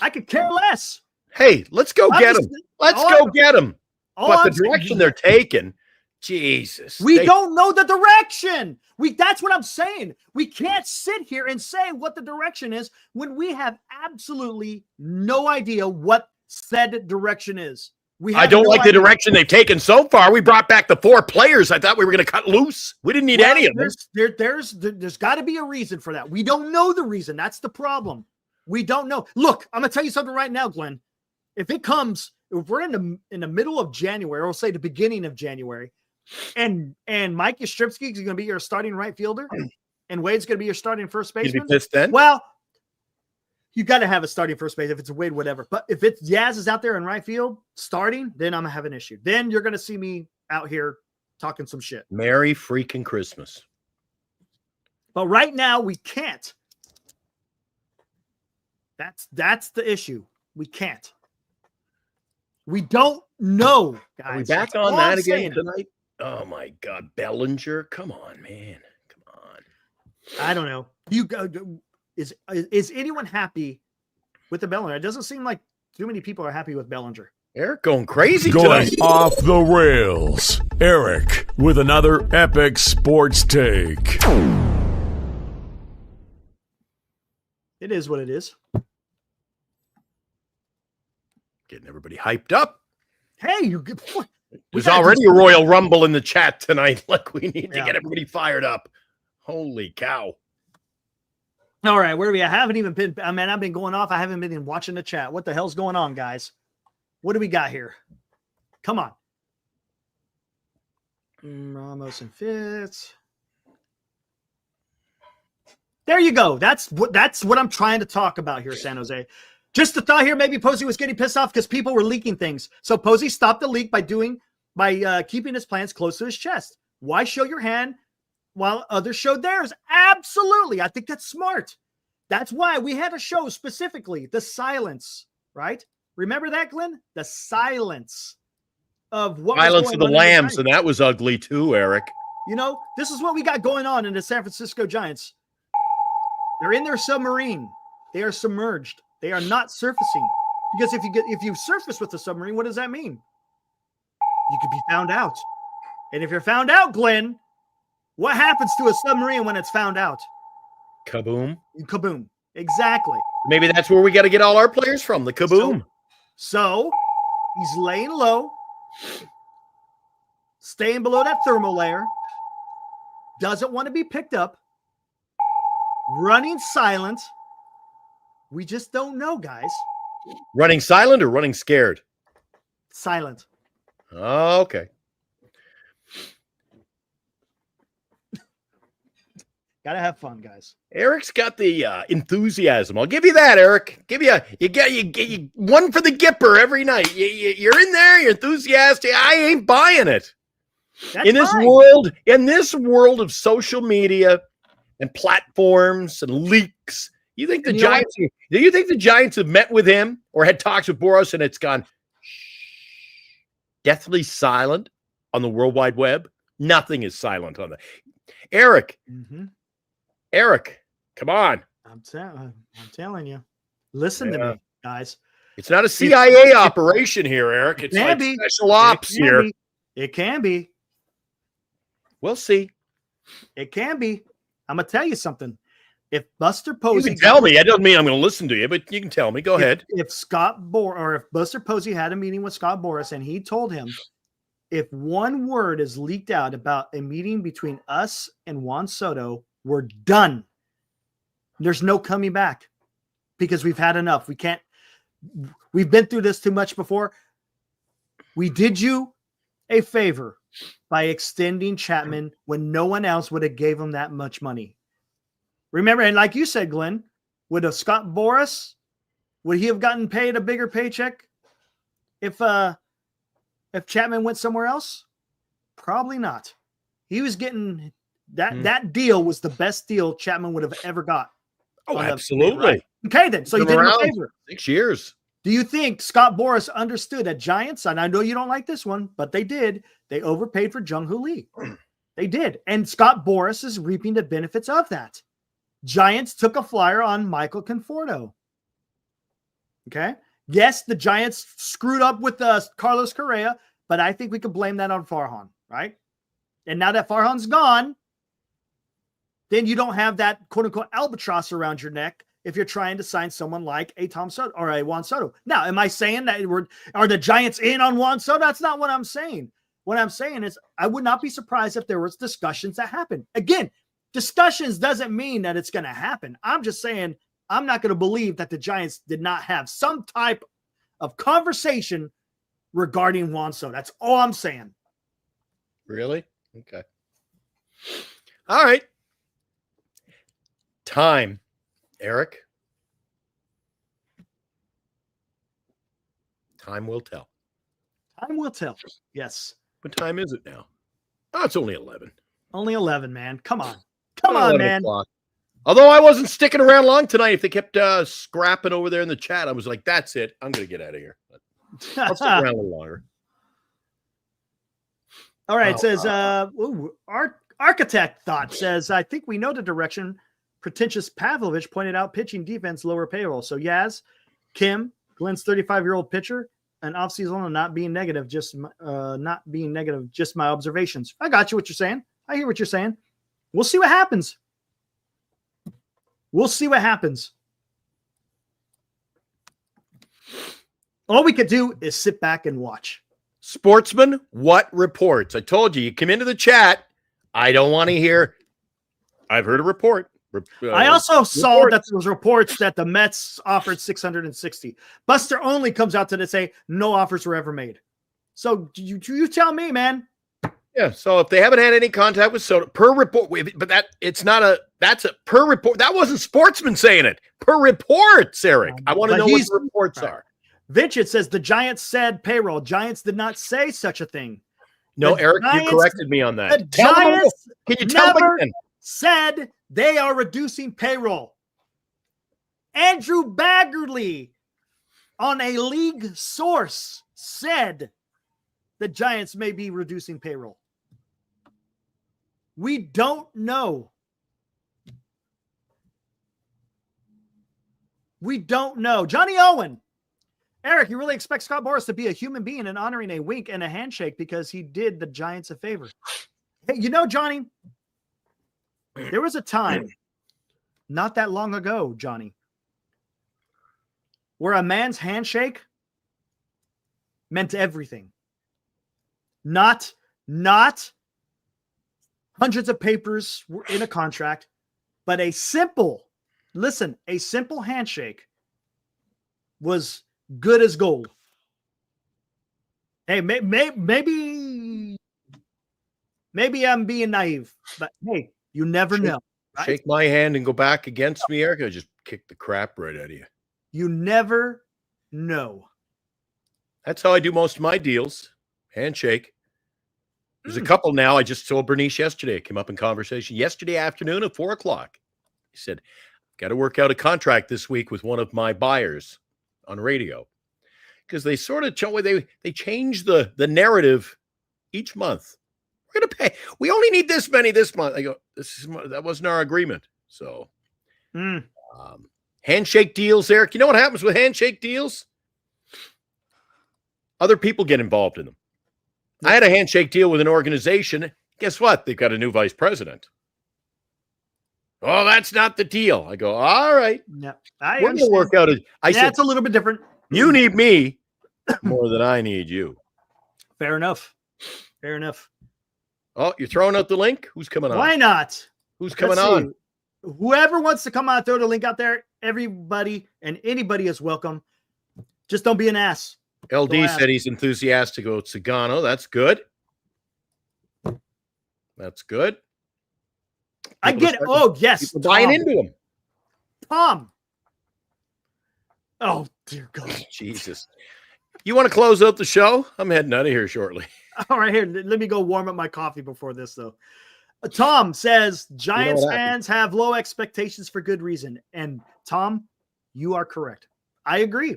A: I could care less.
B: Hey, let's go get them. Let's go get them. But the direction they're taking. Jesus.
A: We don't know the direction. That's what I'm saying. We can't sit here and say what the direction is when we have absolutely no idea what said direction is.
B: I don't like the direction they've taken so far. We brought back the 4 players I thought we were going to cut loose. We didn't need any of them.
A: There's got to be a reason for that. We don't know the reason. That's the problem. We don't know. Look, I'm going to tell you something right now, Glenn. If we're in the middle of January, or we'll say the beginning of January, and Mike Yastrzemski is going to be your starting right fielder, and Wade's going to be your starting first baseman.
B: You'd be pissed then?
A: Well, you got to have a starting first base if it's a Wade, whatever. But if it's Yaz is out there in right field starting, then I'm going to have an issue. Then you're going to see me out here talking some shit.
B: Merry freaking Christmas.
A: But right now we can't. That's the issue. We can't. We don't know, guys.
B: Are we back
A: That's
B: on
A: all
B: that
A: I'm
B: again
A: saying.
B: tonight? Oh my God, Bellinger! Come on, man. Come on.
A: I don't know. You go. Is anyone happy with the Bellinger? It doesn't seem like too many people are happy with Bellinger.
B: Eric going crazy
C: Going
B: tonight.
C: off the rails. Eric with another epic sports take.
A: It is what it is.
B: Getting everybody hyped up.
A: Hey,
B: There's already a Royal Rumble in the chat tonight. Look, we need to get everybody fired up. Holy cow.
A: All right, where are we? I haven't even been. I mean, I've been going off. I haven't been even watching the chat. What the hell's going on, guys? What do we got here? Come on. Ramos and Fitz. There you go. That's what I'm trying to talk about here, San Jose. Just the thought here, maybe Posey was getting pissed off because people were leaking things. So Posey stopped the leak by keeping his plans close to his chest. Why show your hand while others showed theirs? Absolutely. I think that's smart. That's why we had a show specifically, the silence, right? Remember that, Glenn? The silence of what
B: Silence
A: was
B: of
A: going
B: the
A: on in
B: Lambs,
A: night.
B: and that was ugly too, Eric.
A: You know, this is what we got going on in the San Francisco Giants. They're in their submarine. They are submerged. They are not surfacing. Because if you surface with the submarine, what does that mean? You could be found out. And if you're found out, Glenn, what happens to a submarine when it's found out?
B: Kaboom.
A: Kaboom. Exactly.
B: Maybe that's where we got to get all our players from, the kaboom.
A: So he's laying low, staying below that thermal layer, doesn't want to be picked up, running silent. We just don't know, guys.
B: Running silent or running scared?
A: Silent.
B: Oh, okay.
A: Gotta have fun, guys.
B: Eric's got the enthusiasm. I'll give you that, Eric. You get one for the Gipper every night. You're in there. You're enthusiastic. I ain't buying it.
A: That's
B: in this world of social media and platforms and leaks, you think the Giants? Do you think the Giants have met with him or had talks with Boras and it's gone deathly silent on the World Wide Web? Nothing is silent on that. Eric.
A: Mm-hmm.
B: Eric, come on.
A: I'm telling you. Listen to me, guys.
B: It's not a CIA operation here, Eric. It's like special ops here.
A: It can be.
B: We'll see.
A: It can be. I'm going to tell you something. If Buster Posey...
B: You can tell me. That doesn't mean I'm going to listen to you, but you can tell me. Go ahead.
A: If Buster Posey had a meeting with Scott Boras and he told him, if one word is leaked out about a meeting between us and Juan Soto, we're done. There's no coming back because we've had enough. We've been through this too much before. We did you a favor by extending Chapman when no one else would have gave him that much money. Remember, and like you said, Glenn, would a Scott Boras, would he have gotten paid a bigger paycheck if Chapman went somewhere else? Probably not. He was getting that deal was the best deal Chapman would have ever got.
B: Oh, absolutely.
A: Right? Okay, then. So you did him a favor.
B: 6 years.
A: Do you think Scott Boras understood that Giants, and I know you don't like this one, but they did, they overpaid for Jung-Hoo Lee. They did. And Scott Boras is reaping the benefits of that. Giants took a flyer on Michael Conforto. Okay? Yes, the Giants screwed up with Carlos Correa, but I think we could blame that on Farhan, right? And now that Farhan's gone, then you don't have that quote-unquote albatross around your neck if you're trying to sign someone like a Tom Soto or a Juan Soto. Now, am I saying that are the Giants in on Juan Soto? That's not what I'm saying. What I'm saying is I would not be surprised if there was discussions that happen. Again, discussions doesn't mean that it's going to happen. I'm just saying I'm not going to believe that the Giants did not have some type of conversation regarding Juan Soto. That's all I'm saying.
B: Really? Okay. All right. Time, Eric. Time will tell.
A: Time will tell. Yes.
B: What time is it now? Oh, it's only 11.
A: Only 11, man. Come on. Come on, man.
B: O'clock. Although I wasn't sticking around long tonight, if they kept scrapping over there in the chat, I was like, that's it. I'm going to get out of here. But I'll stick around a little longer.
A: All right. It says, Architect Thought says, I think we know the direction. Pretentious Pavlovich pointed out pitching defense, lower payroll. So Yaz, Kim, Glenn's 35-year-old pitcher, and offseason not being negative, just my observations. I got you what you're saying. I hear what you're saying. We'll see what happens. We'll see what happens. All we could do is sit back and watch.
B: Sportsman, what reports? I told you come into the chat. I don't want to hear. I've heard a report.
A: I also saw that there was reports that the Mets offered 660. Buster Only comes out to say no offers were ever made. So you tell me, man.
B: Yeah. So if they haven't had any contact with Soto per report, but that's a per report. That wasn't Sportsman saying it. Per reports, Eric. I want to know what the reports are.
A: Vincent says the Giants said payroll. Giants did not say such a thing.
B: No, Eric, you corrected me on that.
A: The Giants
B: can you tell
A: never
B: again?
A: Said they are reducing payroll. Andrew Baggerly on a league source said the Giants may be reducing payroll. We don't know. We don't know. Johnny Owen. Eric, you really expect Scott Boras to be a human being and honoring a wink and a handshake because he did the Giants a favor. Hey, you know, Johnny, there was a time not that long ago, Johnny, where a man's handshake meant everything. Not hundreds of papers in a contract, but a simple handshake was good as gold. Hey, maybe I'm being naive, but hey, you never know. Right?
B: Shake my hand and go back against me, Eric. I just kick the crap right out of you.
A: You never know.
B: That's how I do most of my deals. Handshake. There's a couple now. I just told Bernice yesterday. It came up in conversation yesterday afternoon at 4:00. He said, got to work out a contract this week with one of my buyers on radio. Because they sort of they change the narrative each month. We're going to pay. We only need this many this month. I go, that wasn't our agreement. So handshake deals, Eric. You know what happens with handshake deals? Other people get involved in them. I had a handshake deal with an organization. Guess what? They've got a new vice president. Oh, that's not the deal. I go, all right.
A: Yeah,
B: we're going to work out. I said,
A: it's a little bit different.
B: You need me more than I need you.
A: Fair enough. Fair enough.
B: Oh, you're throwing out the link? Who's coming on?
A: Why not?
B: Who's coming on?
A: Whoever wants to come on, throw the link out there. Everybody and anybody is welcome. Just don't be an ass.
B: LD said he's enthusiastic about Sagano. That's good. That's good.
A: I get it. Oh, yes.
B: People buying into him.
A: Tom. Oh, dear God.
B: Jesus. You want to close out the show? I'm heading out of here shortly.
A: All right, here. Let me go warm up my coffee before this, though. Tom says Giants fans have low expectations for good reason. And Tom, you are correct. I agree.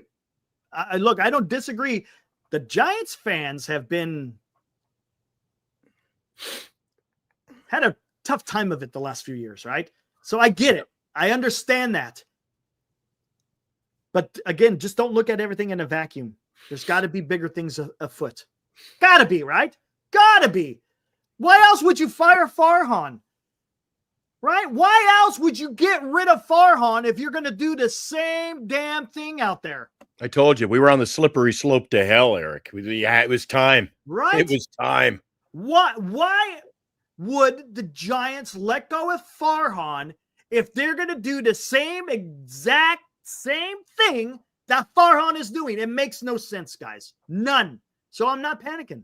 A: Look, I don't disagree. The Giants fans have had a tough time of it the last few years, right? So I get it. I understand that. But again, just don't look at everything in a vacuum. There's got to be bigger things afoot. Got to be, right? Got to be. Why else would you fire Farhan? Right? Why else would you get rid of Farhan if you're going to do the same damn thing out there?
B: I told you, we were on the slippery slope to hell, Eric. It was time.
A: Right?
B: It was time.
A: Why would the Giants let go of Farhan if they're going to do the same exact same thing that Farhan is doing. It makes no sense, guys. None. So I'm not panicking.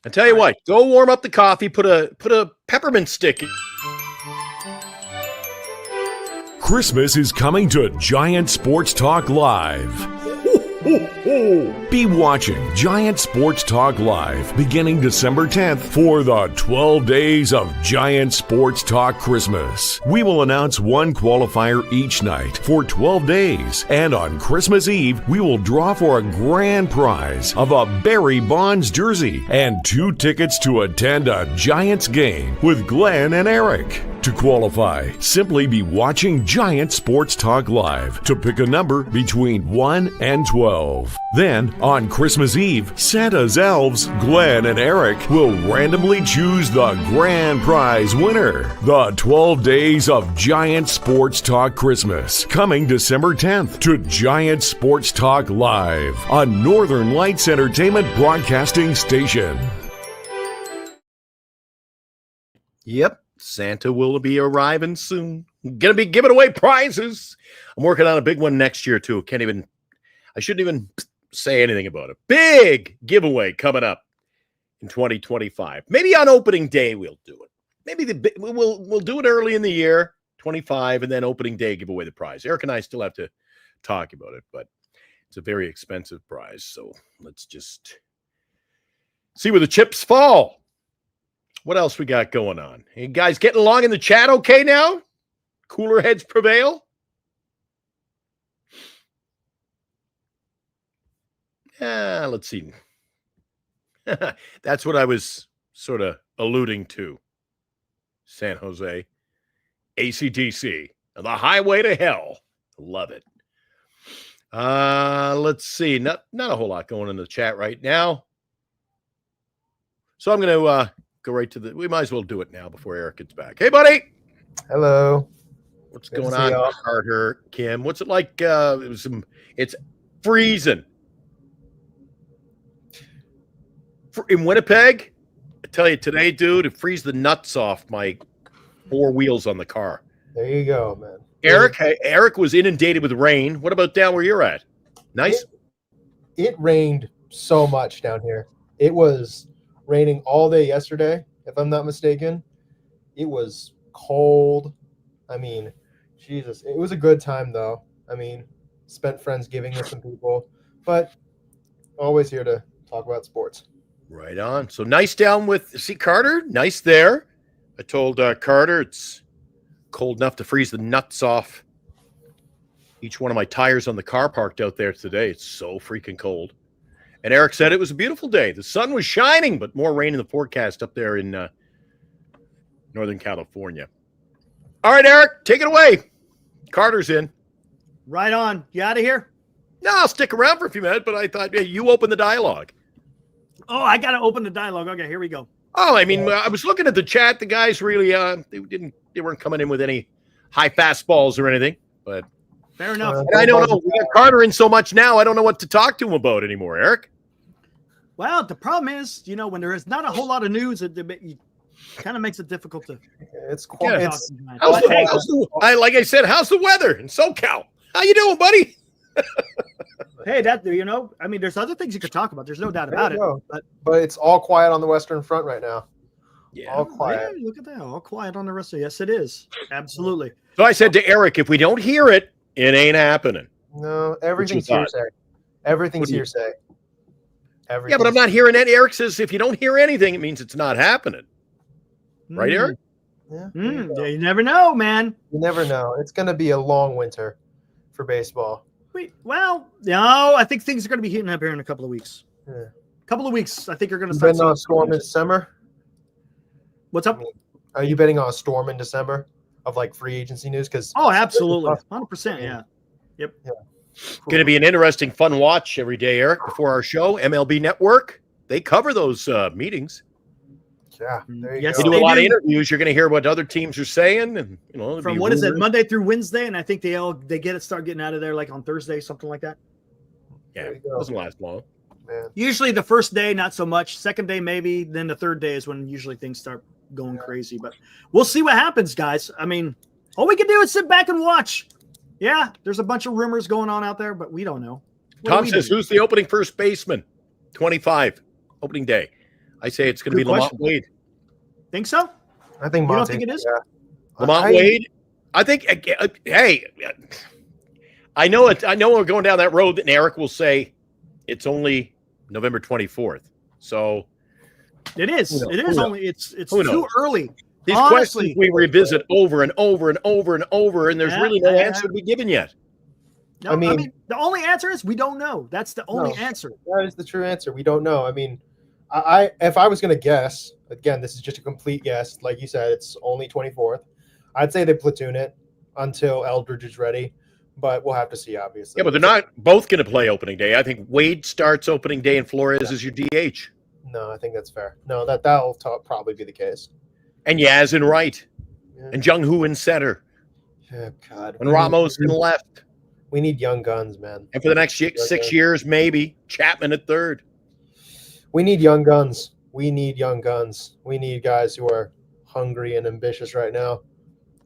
B: I tell you what, go warm up the coffee, put a peppermint stick in.
C: Christmas is coming to Giant Sports Talk Live. Be watching Giant Sports Talk Live beginning December 10th for the 12 days of Giant Sports Talk Christmas. We will announce one qualifier each night for 12 days. And on Christmas Eve, we will draw for a grand prize of a Barry Bonds jersey and 2 tickets to attend a Giants game with Glenn and Eric. To qualify, simply be watching Giant Sports Talk Live to pick a number between 1 and 12. Then, on Christmas Eve, Santa's elves, Glenn and Eric, will randomly choose the grand prize winner. The 12 days of Giant Sports Talk Christmas, coming December 10th to Giant Sports Talk Live, a Northern Lights Entertainment broadcasting station.
B: Yep. Santa will be arriving soon. Gonna be giving away prizes. I'm working on a big one next year too. I shouldn't even say anything about it. Big giveaway coming up in 2025. Maybe on opening day we'll do it. Maybe we'll do it early in the year, 25, and then opening day give away the prize. Eric and I still have to talk about it, but it's a very expensive prize. So let's just see where the chips fall. What else we got going on? You guys getting along in the chat okay now? Cooler heads prevail? Let's see. That's what I was sort of alluding to. San Jose. AC/DC. The highway to hell. Love it. Let's see. Not a whole lot going in the chat right now. So I'm going to go right to we might as well do it now before Eric gets back. Hey, buddy.
D: Hello.
B: What's going on, Carter, Kim? What's it like? It's freezing. In Winnipeg, I tell you today, dude, it freezed the nuts off my 4 wheels on the car.
D: There you go, man.
B: Eric was inundated with rain. What about down where you're at? Nice?
D: It rained so much down here. It was raining all day yesterday, if I'm not mistaken. It was cold. I mean, Jesus. It was a good time, though. I mean, spent Friendsgiving with some people, but always here to talk about sports.
B: Right on. So nice down see, Carter, nice there. I told Carter it's cold enough to freeze the nuts off each one of my tires on the car parked out there today. It's so freaking cold. And Eric said it was a beautiful day. The sun was shining, but more rain in the forecast up there in Northern California. All right, Eric, take it away. Carter's in.
A: Right on. You out of here?
B: No, I'll stick around for a few minutes, but I thought you open the dialogue.
A: Oh, I got to open the dialogue. Okay, here we go.
B: Oh, I mean, I was looking at the chat. The guys really, they weren't coming in with any high fastballs or anything, but
A: fair enough.
B: I don't know. We got Carter in so much now, I don't know what to talk to him about anymore, Eric.
A: Well, the problem is, when there is not a whole lot of news, it kind of makes it difficult to.
D: It's
A: like
B: I said, how's the weather in SoCal? How you doing, buddy?
A: Hey, there's other things you could talk about. There's no doubt about it.
D: But it's all quiet on the Western Front right now.
B: Yeah,
D: all quiet.
A: Yeah, look at that. All quiet on the rest of it. Yes, it is. Absolutely.
B: So I said to Eric, if we don't hear it, it ain't happening.
D: No, everything's hearsay. Everything's hearsay.
B: Yeah, but I'm not hearing it. Eric says if you don't hear anything, it means it's not happening. Right, Eric?
D: Yeah.
A: Yeah, you never know, man.
D: You never know. It's going to be a long winter for baseball.
A: I think things are going to be heating up here in a couple of weeks.
D: Yeah.
A: A couple of weeks, I think you're going to
D: start. Betting on a storm in December?
A: What's up?
D: Are you betting on a storm in December of free agency news?
A: Absolutely. 100%. Yeah. Yep. Yeah.
B: Going to be an interesting, fun watch every day, Eric, before our show. MLB Network, they cover those meetings.
D: Yeah, there you
A: yes,
D: go.
B: They do a lot of interviews. You're going to hear what other teams are saying, and
A: from what is it, Monday through Wednesday, and I think they start getting out of there on Thursday, something like that.
B: Yeah, it doesn't last long.
D: Man.
A: Usually the first day, not so much. Second day, maybe. Then the third day is when usually things start going crazy. But we'll see what happens, guys. I mean, all we can do is sit back and watch. Yeah, there's a bunch of rumors going on out there, but we don't know.
B: Tom says, who's the opening first baseman? 25, opening day. I say it's going to be Lamont Wade.
A: Think so?
D: I think
A: you don't think it is?
D: Yeah.
B: Lamont Wade? I think, hey, I know we're going down that road, and Eric will say it's only November 24th. So
A: it is. It is only. It's too early.
B: These questions we revisit over and over and over and over, and there's really no answer to be given yet.
A: No, I mean, the only answer is we don't know. That's the only answer.
D: That is the true answer. We don't know. I mean, if I was going to guess, again, this is just a complete guess. Like you said, it's only 24th. I'd say they platoon it until Eldridge is ready, but we'll have to see, obviously.
B: Yeah, but they're not both going to play opening day. I think Wade starts opening day and Flores is your DH.
D: No, I think that's fair. No, that'll probably be the case.
B: And Yaz in right. Yeah. And Jung Hoo in center.
D: Oh, God.
B: And Ramos in left.
D: We need young guns, man.
B: And for the next 6 years, maybe Chapman at third.
D: We need young guns. We need young guns. We need guys who are hungry and ambitious right now.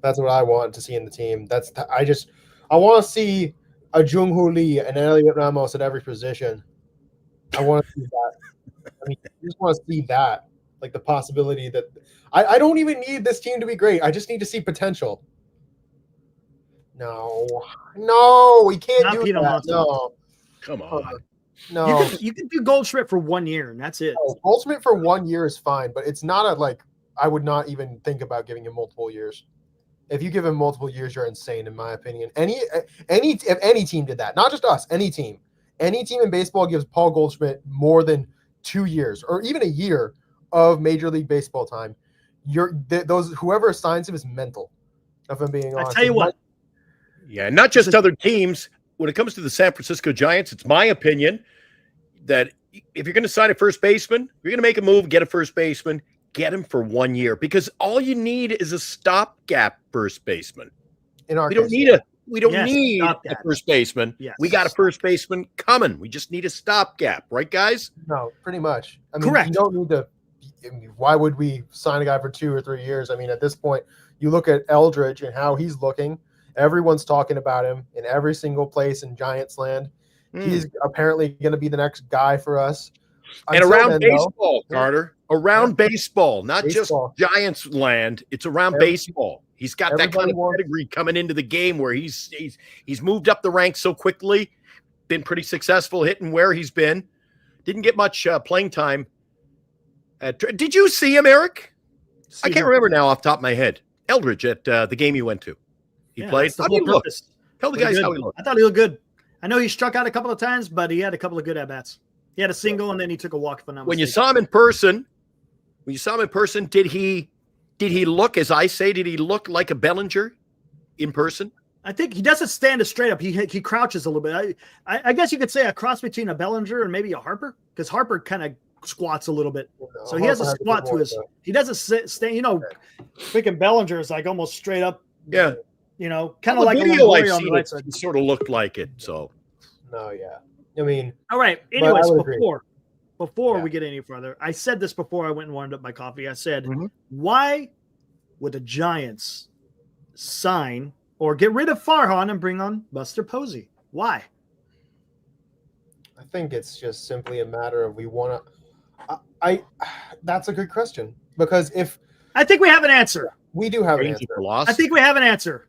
D: That's what I want to see in the team. I want to see a Jung Hoo Lee and Elliot Ramos at every position. I want to see that. I mean, I just want to see that. Like the possibility that I don't even need this team to be great. I just need to see potential. No, we can't do that. No,
B: come on.
D: No,
A: you can do Goldschmidt for 1 year and that's it.
D: No, Goldschmidt for 1 year is fine, but it's not I would not even think about giving him multiple years. If you give him multiple years, you're insane, in my opinion. If any team did that, not just us, any team in baseball gives Paul Goldschmidt more than 2 years or even a year of Major League Baseball time, whoever assigns him is mental. If I'm being honest,
A: I tell you what.
B: Yeah, not just other teams. When it comes to the San Francisco Giants, it's my opinion that if you're going to sign a first baseman, you're going to make a move, get a first baseman, get him for 1 year because all you need is a stopgap first baseman. We don't need a first baseman.
A: Yes.
D: We got a first baseman coming. We just need a stopgap, right, guys? No, pretty much. I mean,
A: correct.
D: You don't need to. I mean, why would we sign a guy for 2 or 3 years? I mean, at this point, you look at Eldridge and how he's looking. Everyone's talking about him in every single place in Giants land. He's apparently going to be the next guy for us.
B: And around baseball, Carter. Around baseball, not just Giants land. It's around baseball. He's got that kind of pedigree coming into the game where he's moved up the ranks so quickly, been pretty successful hitting where he's been. Didn't get much playing time. Did you see him, Eric? I can't remember now off the top of my head. Eldridge at the game you went to. He played. How did he look? Tell the guys how he looked.
A: I thought he looked good. I know he struck out a couple of times, but he had a couple of good at-bats. He had a single, and then he took a walk.
B: When you saw him in person, did he look, as I say, did he look like a Bellinger in person?
A: I think he doesn't stand as straight up. He crouches a little bit. I guess you could say a cross between a Bellinger and maybe a Harper, because Harper kind of squats a little bit. So he has a squat to his. He doesn't stay. Freaking Bellinger is like almost straight up.
B: Yeah.
A: Kind of like
B: video I've seen it sort of looked like it. So.
D: No, yeah. I mean.
A: All right. Anyways, before we get any further, I said this before I went and warmed up my coffee. I said, why would the Giants sign or get rid of Farhan and bring on Buster Posey? Why?
D: I think it's just simply a matter of we want to. That's a good question, because if
A: I think we have an answer.
D: We do have an answer.
A: I think we have an answer.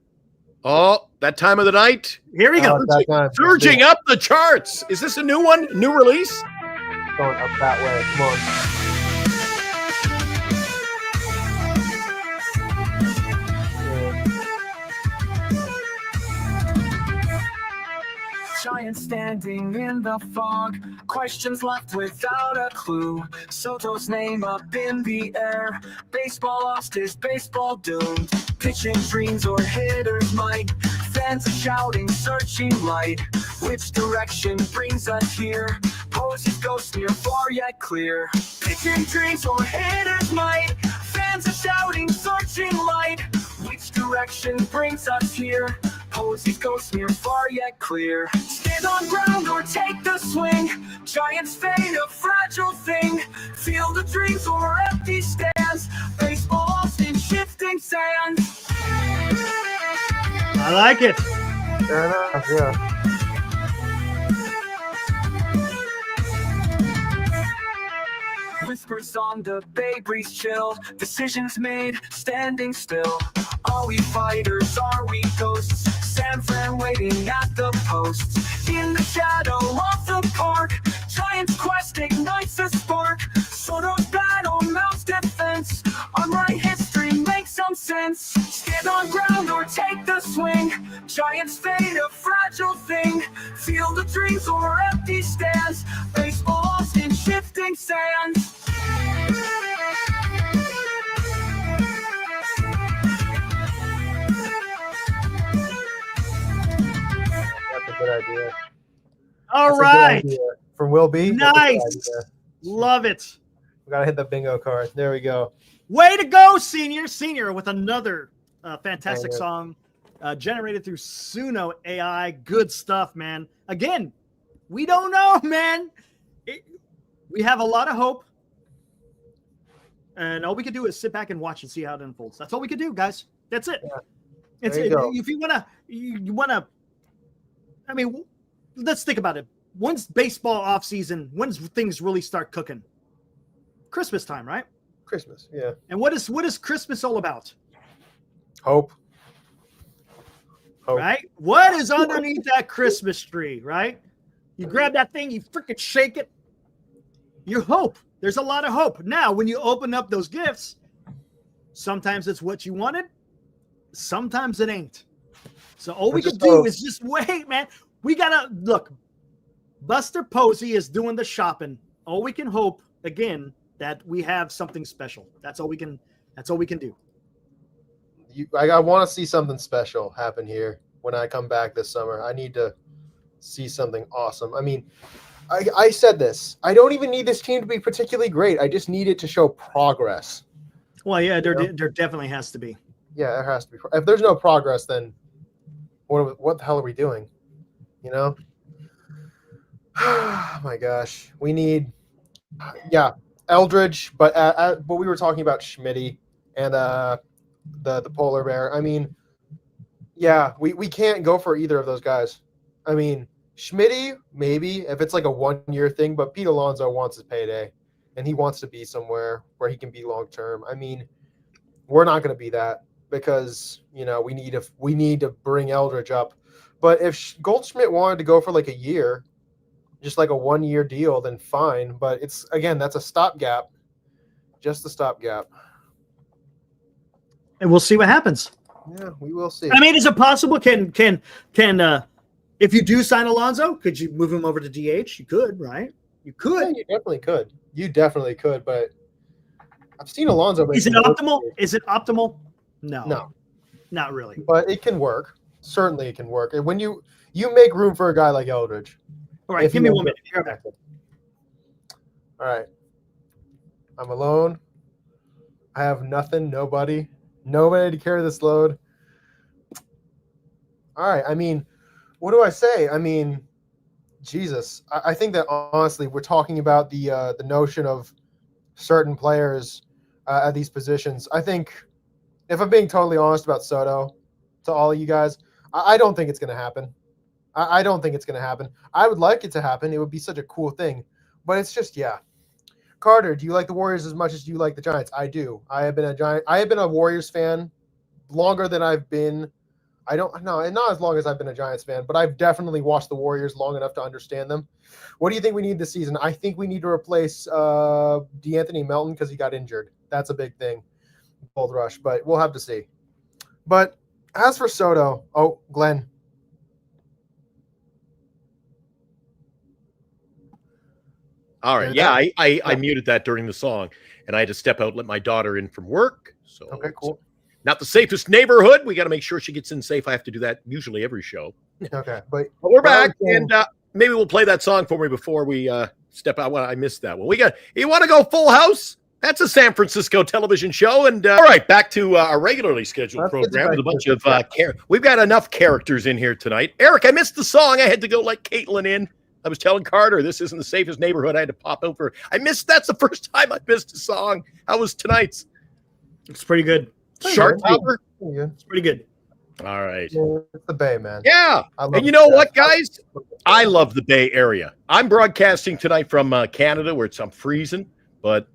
B: Oh, that time of the night.
A: Here we go.
B: Surging up the charts. Is this a new one? New release?
D: Going up that way. Come on.
E: Giants standing in the fog, questions left without a clue. Soto's name up in the air, baseball lost is baseball doomed. Pitching dreams or hitters might, fans are shouting, searching light. Which direction brings us here? Posey's ghost near, far yet clear. Pitching dreams or hitters might, fans are shouting, searching light. Which direction brings us here? Posey's ghost near, far yet clear. Stand on ground or take the swing. Giants fade, a fragile thing. Field of dreams or empty stands. Baseball
A: I like it.
D: Fair enough, yeah.
E: Whispers on the bay breeze chill. Decisions made, standing still. Are we fighters? Are we ghosts? San Fran waiting at the posts. In the shadow of the park, Giants quest ignites a spark. Soto's battle mounts defense. Unwrite history, make some sense. Stand on ground or take the swing. Giants fate a fragile thing. Field of dreams or empty stands. Baseball lost in shifting sands.
D: That's a good idea.
A: All
D: That's a good
A: right.
D: idea. From Will B. That's a good
A: Nice.
D: idea.
A: Love it.
D: We gotta hit the bingo card. There we go.
A: Way to go, Senior. Senior with another fantastic
D: Banger.
A: song generated through Suno AI. Good stuff, man. Again, we don't know, man. We have a lot of hope. And all we can do is sit back and watch and see how it unfolds. That's all we can do, guys. That's it.
D: Yeah.
A: It's
D: There you go.
A: if you wanna. I mean, let's think about it. When's baseball off season? When's things really start cooking? Christmas time, right?
D: Christmas, yeah.
A: And what is Christmas all about?
D: Hope. Hope.
A: Right? What is underneath that Christmas tree, right? You grab that thing, you freaking shake it. You hope. There's a lot of hope. Now, when you open up those gifts, sometimes it's what you wanted, sometimes it ain't. So all we can do is just wait, man. We gotta look. Buster Posey is doing the shopping. All we can hope, again, that we have something special. That's all we can do.
D: I want to see something special happen here when I come back this summer. I need to see something awesome. I mean, I said this. I don't even need this team to be particularly great. I just need it to show progress.
A: Well, yeah, there definitely has to be.
D: Yeah, there has to be. If there's no progress, then what the hell are we doing? You know? Oh my gosh. We need, Eldridge, but we were talking about Schmitty and the polar bear. I mean, yeah, we can't go for either of those guys. I mean, Schmitty, maybe, if it's like a 1-year thing, but Pete Alonso wants his payday, and he wants to be somewhere where he can be long-term. I mean, we're not going to be that because, you know, we need to bring Eldridge up. But if Goldschmidt wanted to go for like a year, just like a 1-year deal, then fine. But it's, again, that's a stopgap, just a stopgap.
A: And we'll see what happens.
D: Yeah, we will see.
A: I mean, is it possible? Can if you do sign Alonso, could you move him over to DH? You could, right? You could.
D: Yeah, you definitely could. You definitely could, but I've seen Alonso.
A: Is it optimal? Is it optimal?
D: No,
A: not really.
D: But it can work. Certainly, it can work. And when you make room for a guy like Eldridge.
A: All right, give me 1 minute.
D: All right. I'm alone. I have nothing, nobody to carry this load. All right. I mean, what do I say? I mean, Jesus. I think that honestly, we're talking about the notion of certain players at these positions. I think, if I'm being totally honest about Soto, to all of you guys, I don't think it's going to happen. I don't think it's going to happen. I would like it to happen. It would be such a cool thing. But it's just, yeah. Carter, do you like the Warriors as much as you like the Giants? I do. I have been a Warriors fan longer than I've been. Not as long as I've been a Giants fan, but I've definitely watched the Warriors long enough to understand them. What do you think we need this season? I think we need to replace DeAnthony Melton because he got injured. That's a big thing. Gold rush, but we'll have to see. But as for Soto, Glenn.
B: All right. Yeah, I muted that during the song, and I had to step out and let my daughter in from work. So
D: Okay, cool.
B: Not the safest neighborhood. We got to make sure she gets in safe. I have to do that usually every show.
D: Okay, but
B: We're back, and maybe we'll play that song for me before we step out. Well, I missed that one. You want to go Full House? That's a San Francisco television show. And all right, back to our regularly scheduled program with a bunch of we've got enough characters in here tonight. Eric, I missed the song. I had to go let Caitlin in. I was telling Carter this isn't the safest neighborhood. I had to pop over. That's the first time I missed a song. How was tonight's?
A: It's pretty good.
B: Shark Topper?
A: It's pretty good.
B: All right.
D: It's the Bay, man.
B: Yeah.
D: I love
B: And you know
D: the
B: what,
D: Bay.
B: guys? I love the Bay Area. I'm broadcasting tonight from Canada, where I'm freezing, but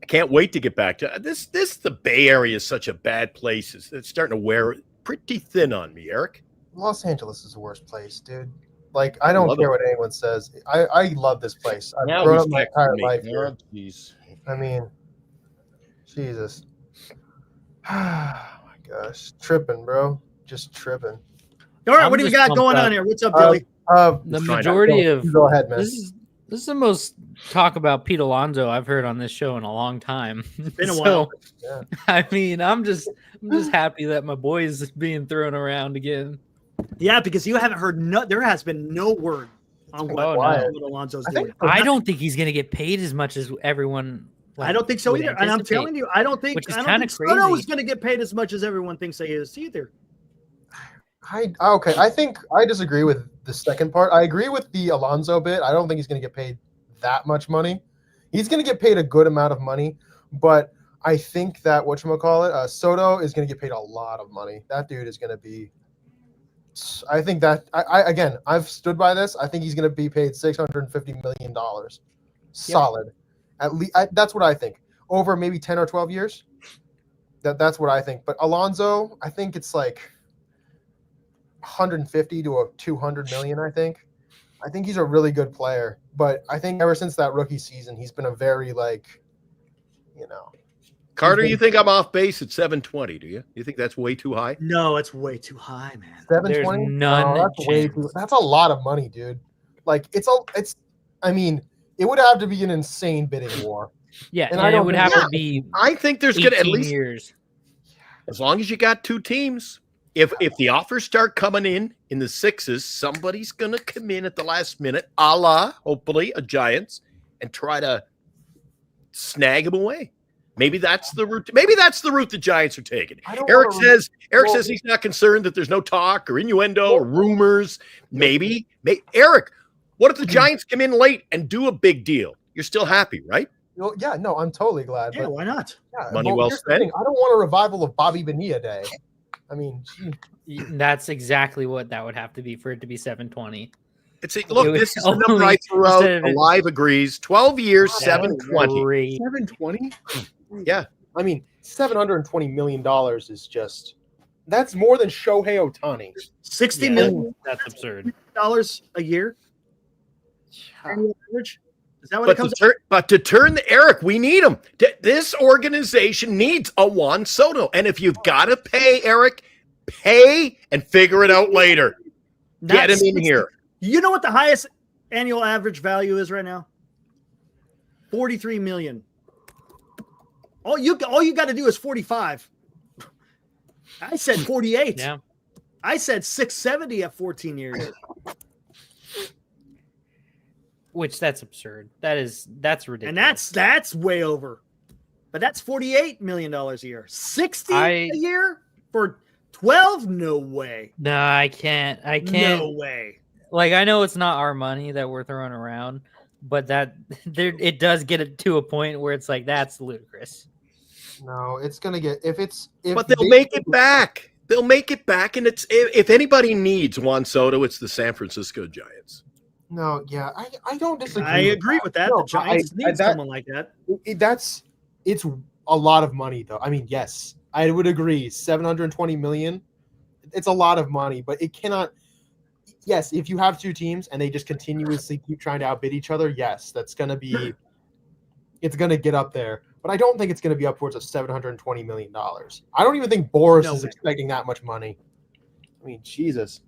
B: I can't wait to get back to this. The Bay Area is such a bad place. It's starting to wear pretty thin on me, Eric.
D: Los Angeles is the worst place, dude. Like, I don't
B: love
D: care
B: it.
D: what anyone says. I love this place. I've
B: Now
D: grown
B: he's
D: up my
B: texting
D: entire
B: me.
D: life here.
B: Oh, jeez.
D: I mean, Jesus. Oh my gosh. Tripping, bro. Just tripping.
A: All right,
F: I'm
A: what do we
F: just
A: got going
F: pumped
A: on
F: up.
A: here? What's up, Billy?
F: The
B: Just trying to-
F: majority of
D: Go ahead, man.
F: this is the most talk about Pete Alonso I've heard on this show in a long time.
A: Been a while.
D: Yeah.
F: I mean, I'm just happy that my boy is being thrown around again.
A: Yeah, because you haven't heard there has been no word on what,
F: Oh, no.
A: what Alonso's
D: I think
A: doing.
F: I don't think he's gonna get paid as much as everyone.
A: I don't think so
F: would
A: either. And I'm
F: anticipate.
A: telling you, I don't think
F: Which is
A: I don't
F: kinda
A: think Soto
F: crazy.
A: is going to get paid as much as everyone thinks he is either.
D: Okay, I think I disagree with the second part. I agree with the Alonso bit. I don't think he's going to get paid that much money. He's going to get paid a good amount of money, but I think that Soto is going to get paid a lot of money. That dude is going to be. I think that again, I've stood by this. I think he's going to be paid $650 million, solid. At least that's what I think. Over maybe 10 or 12 years. That's what I think. But Alonso, I think it's like 150 to 200 million. I think he's a really good player. But I think ever since that rookie season, he's been a very
B: Carter, you think I'm off base at 720? Do you? You think that's way too high?
A: No, it's way too high, man.
D: 720.
F: There's none
D: That's way
F: chance.
D: too. That's a lot of money, dude. Like it's. I mean, it would have to be an insane bidding war.
F: Yeah,
D: And
F: and,
D: I
F: it
D: don't
F: would
D: think-
F: have to be
B: I think there's going to at
F: 18
B: least
F: years.
B: as long as you got two teams. If the offers start coming in the sixes, somebody's going to come in at the last minute, a la hopefully a Giants, and try to snag him away. Maybe that's the route. Maybe that's the route the Giants are taking. Eric says he's not concerned that there's no talk or innuendo or rumors. Maybe Eric, what if the Giants come in late and do a big deal? You're still happy, right?
D: Well, yeah, no, I'm totally glad.
A: Yeah,
D: But
A: why not?
D: yeah,
B: Money well
D: here's the
B: spent.
D: thing, I don't want a revival of Bobby Bonilla Day. I mean, gee,
F: That's exactly what that would have to be for it to be 720.
B: Look,
F: It
B: this
F: was
B: is the number I
F: only-
B: threw out.
F: instead of it-
B: Alive agrees. 12 years,
D: Yeah,
B: 720.
F: Great.
D: 720.
B: Yeah.
D: I mean, $720 million is that's more than Shohei Ohtani.
A: $60
F: Yeah,
A: million
F: That's absurd.
A: a year. Annual average? Is that what it comes?
B: But to turn the Eric, we need him. This organization needs a Juan Soto. And if you've got to pay, Eric, pay and figure it out later. Get him in here.
A: You know what the highest annual average value is right now? 43 million. All you got to do is 45. I said 48.
F: Yeah.
A: I said 670 at 14 years.
F: Which that's absurd. That's ridiculous.
A: And that's way over. But that's $48 million a year. 60 a year for 12? No way.
F: No, I can't.
A: No way.
F: Like, I know it's not our money that we're throwing around, but it does get it to a point where it's like, that's ludicrous.
D: No, it's gonna get
B: But they'll make it back. They'll make it back. And if anybody needs Juan Soto, it's the San Francisco Giants.
D: No, yeah, I don't disagree.
A: I agree with that.
D: No,
A: The Giants need someone like that.
D: It's a lot of money, though. I mean, yes, I would agree. 720 million, it's a lot of money, but it cannot. Yes, if you have two teams and they just continuously keep trying to outbid each other, yes, it's gonna get up there. But I don't think it's gonna be upwards of $720 million. I don't even think Boris is expecting that much money. I mean, Jesus.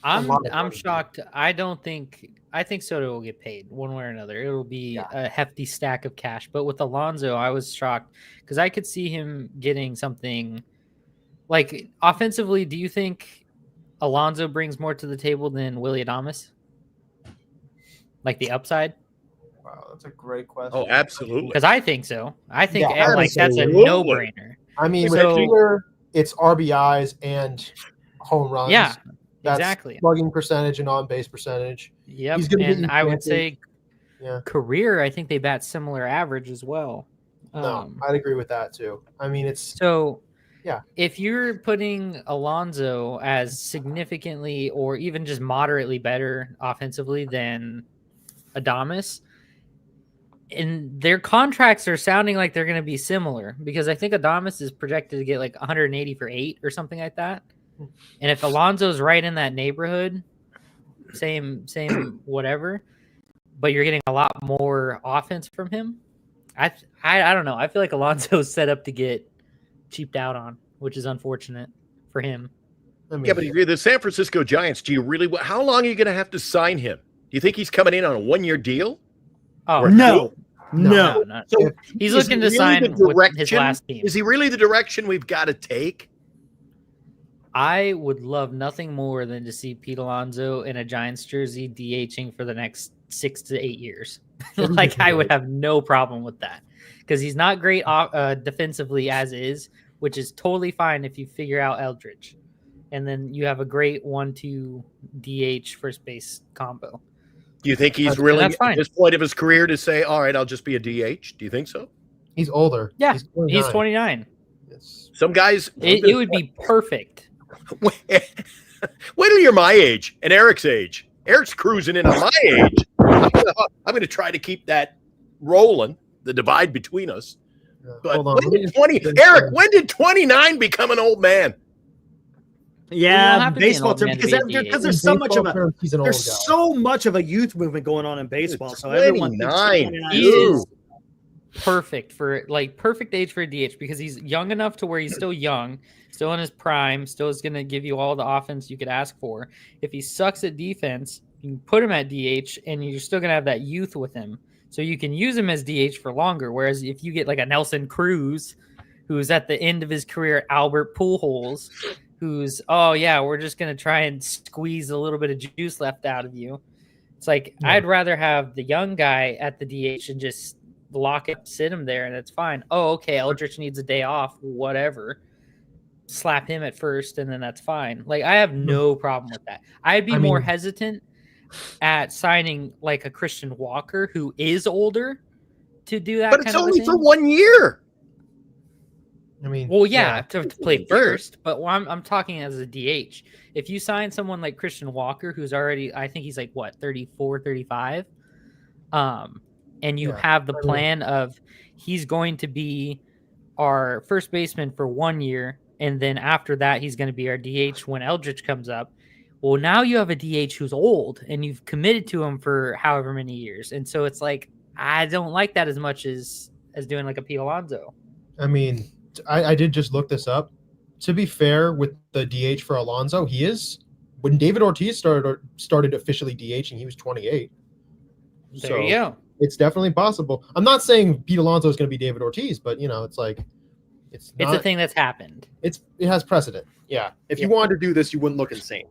F: I'm shocked. I think Soto will get paid one way or another. It will be a hefty stack of cash. But with Alonso, I was shocked because I could see him getting something like offensively. Do you think Alonso brings more to the table than Willie Adames? Like the upside?
D: Wow, that's a great question.
B: Oh, absolutely.
F: Because I think so. I think
D: Yeah,
F: that's a
B: absolutely.
F: no-brainer.
D: I mean,
F: So-
D: with Wheeler, it's RBIs and home runs.
F: Yeah,
D: That's
F: exactly.
D: slugging percentage and on-base percentage.
F: Yep.
D: He's gonna get
F: And
D: you
F: I would
D: chances.
F: say
D: Yeah.
F: career, I think they bat similar average as well.
D: No, I'd agree with that too. I mean, it's
F: So if you're putting Alonso as significantly or even just moderately better offensively than Adames, and their contracts are sounding like they're going to be similar, because I think Adames is projected to get like 180 for 8 or something like that. And if Alonso's right in that neighborhood, same whatever, but you're getting a lot more offense from him, I don't know. I feel like Alonso's set up to get cheaped out on, which is unfortunate for him.
B: Yeah, but if you're the San Francisco Giants, do you really? How long are you going to have to sign him? Do you think he's coming in on a 1-year deal?
F: Oh
A: No.
F: So he's looking to sign with his last team.
B: Is he really the direction we've got to take?
F: I would love nothing more than to see Pete Alonso in a Giants jersey DHing for the next 6 to 8 years. Like, I would have no problem with that, because he's not great defensively as is, which is totally fine if you figure out Eldridge. And then you have a great 1-2 DH first base combo.
B: Do you think he's really at this point of his career to say, all right, I'll just be a DH? Do you think so?
D: He's older.
F: Yeah, he's 29.
B: Some guys...
F: It would be perfect.
B: Wait till you're my age and Eric's age. Eric's cruising in on my age. I'm going to try to keep that rolling, the divide between us. But when did 29 become an old man?
A: Yeah, baseball term, because there's so much of a youth movement going on in baseball. So everyone
F: is perfect for perfect age for a DH, because he's young enough to where he's still young, still in his prime, still is going to give you all the offense you could ask for. If he sucks at defense, you can put him at DH, and you're still going to have that youth with him, so you can use him as DH for longer. Whereas if you get like a Nelson Cruz, who's at the end of his career, Albert Pujols, who's, we're just going to try and squeeze a little bit of juice left out of you. It's like, I'd rather have the young guy at the DH and just lock it, sit him there, and it's fine. Oh, okay, Eldritch needs a day off, whatever. Slap him at first, and then that's fine. Like, I have no problem with that. I'd be more hesitant at signing like a Christian Walker, who is older, to do that. But it's only for
B: 1 year.
F: To play first, but I'm talking as a DH. If you sign someone like Christian Walker, who's already, I think he's like 34, 35, and you have the plan of he's going to be our first baseman for 1 year, and then after that he's going to be our DH when Eldritch comes up. Well, now you have a DH who's old, and you've committed to him for however many years, and so it's like, I don't like that as much as doing like a Pete Alonso.
D: I did just look this up. To be fair with the DH for Alonso, he is, when David Ortiz started officially DHing, he was 28.
F: There you go.
D: It's definitely possible. I'm not saying Pete Alonso is going to be David Ortiz, but it's like it's
F: a thing that's happened.
D: It has precedent. Yeah. If you wanted to do this, you wouldn't look insane.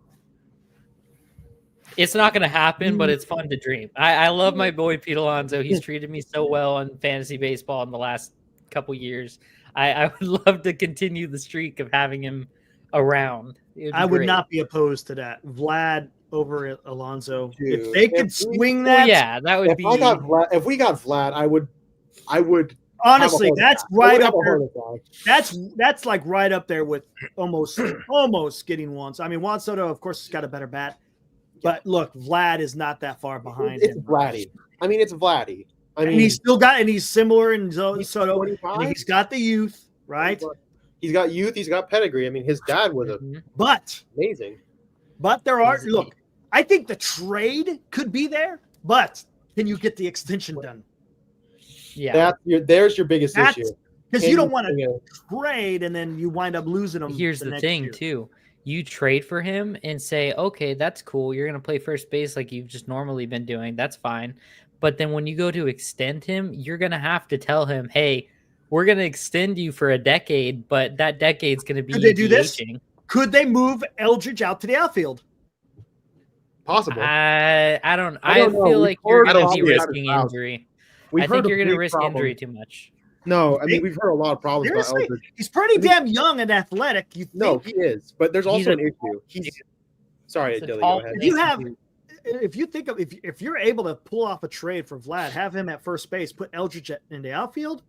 F: It's not going to happen, but it's fun to dream. I love my boy Pete Alonso. He's treated me so well in fantasy baseball in the last couple years. I would love to continue the streak of having him around.
A: I would not be opposed to that. Vlad over Alonso. Dude, if they could swing that,
F: that would be.
D: If we got Vlad, I would.
A: Honestly, that's right up there. That's like right up there with almost getting Juan. I mean, Juan Soto, of course, has got a better bat, but look, Vlad is not that far behind him.
D: It's Vladdy. It's Vladdy.
A: And he's similar in Soto. And he's got the youth, right?
D: He's got youth. He's got pedigree. His dad was amazing.
A: But there are I think the trade could be there, but can you get the extension done?
F: Yeah,
D: there's your biggest issue.
A: Because you don't want to trade and then you wind up losing him.
F: Here's the thing, too. You trade for him and say, okay, that's cool. You're going to play first base like you've just normally been doing. That's fine. But then when you go to extend him, you're going to have to tell him, hey, we're going to extend you for a decade, but that decade's going to be.
A: Could they do this? Could they move Eldridge out to the outfield?
D: Possible.
F: I don't feel like you're going to be risking injury. I think you're going to risk injury too much.
D: No, we've heard a lot of problems about Eldridge.
A: He's pretty damn young and athletic.
D: No, he is, but there's also an issue. Sorry, Dilly, go ahead.
A: If you're able to pull off a trade for Vlad, have him at first base, put Eldridge in the outfield.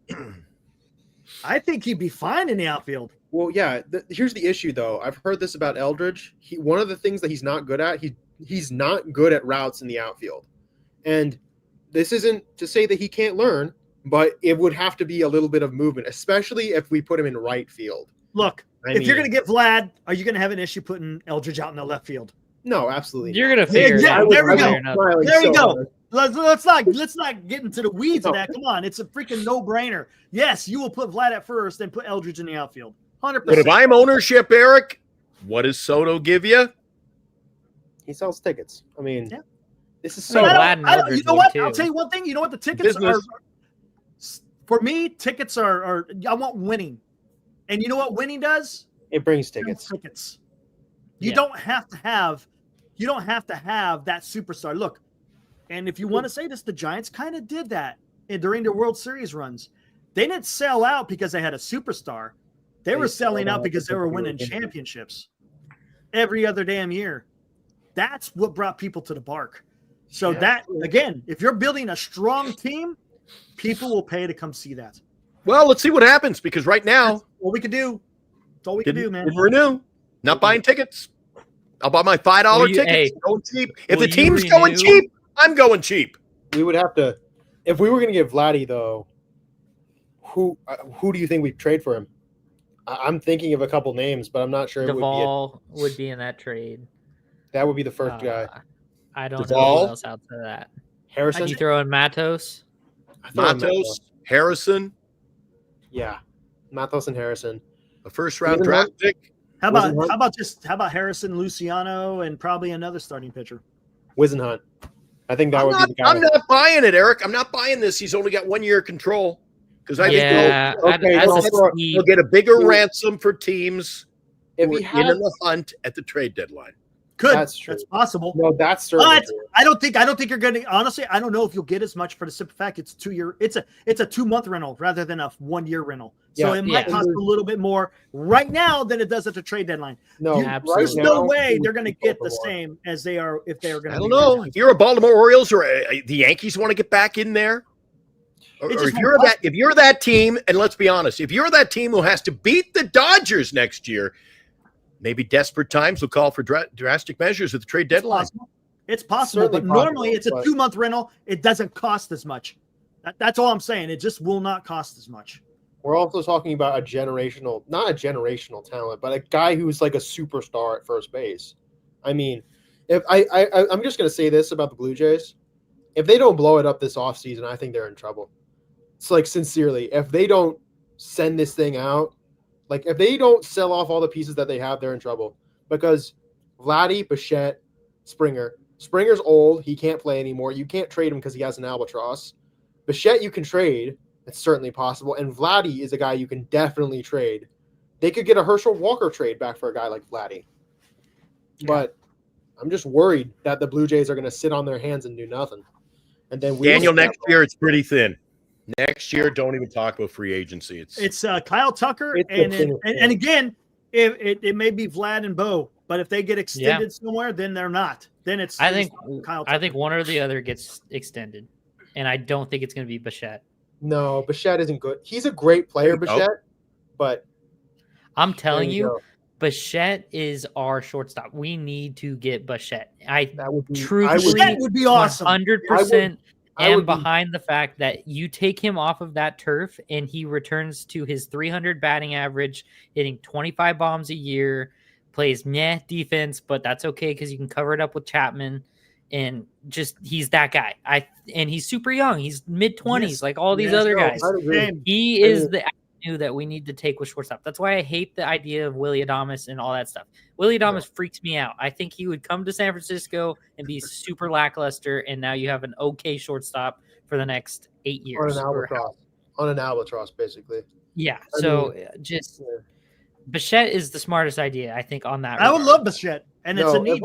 A: I think he'd be fine in the outfield.
D: Well, yeah. Here's the issue, though. I've heard this about Eldridge. One of the things that he's not good at, he's not good at routes in the outfield. And this isn't to say that he can't learn, but it would have to be a little bit of movement, especially if we put him in right field.
A: Look, if you're going to get Vlad, are you going to have an issue putting Eldridge out in the left field?
D: No, absolutely.
F: You're going to figure it out.
A: There we go. There you go.
D: Hard.
A: Let's not get into the weeds of that. Come on, it's a freaking no-brainer. Yes, you will put Vlad at first and put Eldridge in the outfield. 100%.
B: But if I'm ownership, Eric, what does Soto give you?
D: He sells tickets. I mean,
A: yeah.
D: This is
F: so.
D: so.
A: You know what? I'll tell you one thing. You know what? The tickets are. For me, tickets are. I want winning, and you know what winning does?
D: It brings tickets.
A: You don't have to have. You don't have to have that superstar. Look, and if you want to say this, the Giants kind of did that during their World Series runs. They didn't sell out because they had a superstar. They were selling out because they were winning championships every other damn year. That's what brought people to the bark. So that, again, if you're building a strong team, people will pay to come see that.
B: Well, let's see what happens, because right now,
A: that's all we can do. That's all we can do, man.
B: Renew. Not buying tickets. I'll buy my $5 tickets. Going cheap. If the team's going cheap, I'm going cheap.
D: We would have to, if we were going to get Vladdy, though, who do you think we'd trade for him? I'm thinking of a couple names, but I'm not sure.
F: Duvall would be in that trade.
D: That would be the first guy.
F: I don't know who else outside of that.
D: Harrison?
F: You throw in Matos?
B: Matos, Harrison.
D: Yeah, Matos and Harrison.
B: A first-round draft pick.
A: How about Harrison, Luciano, and probably another starting pitcher?
D: Wisenhunt. I think that would be the guy.
B: I'm not buying it, Eric. I'm not buying this. He's only got 1 year control. Because I think he'll get a bigger ransom for teams if he in the hunt at the trade deadline.
A: That's possible.
D: No, that's certainly true.
A: I don't think you're going to. Honestly, I don't know if you'll get as much for the simple fact it's 2 year. It's a 2-month rental rather than a 1 year rental. So it might cost a little bit more right now than it does at the trade deadline.
D: No,
A: there's no way they're going to get the same as they are if they are going to.
B: I don't know. If you're a Baltimore Orioles or the Yankees want to get back in there. Or if you're that team, and let's be honest, if you're that team who has to beat the Dodgers next year, maybe desperate times will call for drastic measures at the trade deadline.
A: It's possible, but normally it's a 2-month rental. It doesn't cost as much. That's all I'm saying. It just will not cost as much.
D: We're also talking about not a generational talent, but a guy who's like a superstar at first base. I mean, if I'm just going to say this about the Blue Jays. If they don't blow it up this offseason, I think they're in trouble. It's like, sincerely, if they don't send this thing out, like if they don't sell off all the pieces that they have, they're in trouble. Because Vladdy, Bichette, Springer's old. He can't play anymore. You can't trade him because he has an albatross. Bichette you can trade. It's certainly possible. And Vladdy is a guy you can definitely trade. They could get a Herschel Walker trade back for a guy like Vladdy. But I'm just worried that the Blue Jays are going to sit on their hands and do nothing. And then
B: Daniel, next year it's pretty thin. Next year, don't even talk about free agency. It's
A: Kyle Tucker, and again, it may be Vlad and Bo, but if they get extended somewhere, then they're not. Then it's
F: Kyle
A: Tucker.
F: I think one or the other gets extended, and I don't think it's going to be Bichette.
D: No, Bichette isn't good. He's a great player, Bichette, but
F: I'm telling you, Bichette is our shortstop. We need to get Bichette.
A: Bichette would be awesome.
F: 100%. And behind the fact that you take him off of that turf and he returns to his 300 batting average, hitting 25 bombs a year, plays defense, but that's okay because you can cover it up with Chapman. And just he's that guy. And he's super young. He's mid-20s, like all these other guys. He is the avenue that we need to take with shortstop. That's why I hate the idea of Willy Adames and all that stuff. Willy Adames freaks me out. I think he would come to San Francisco and be super lackluster, and now you have an okay shortstop for the next 8 years.
D: On an albatross, basically.
F: Yeah. Bichette is the smartest idea, I think, on that.
A: I would love Bichette, and it's a need.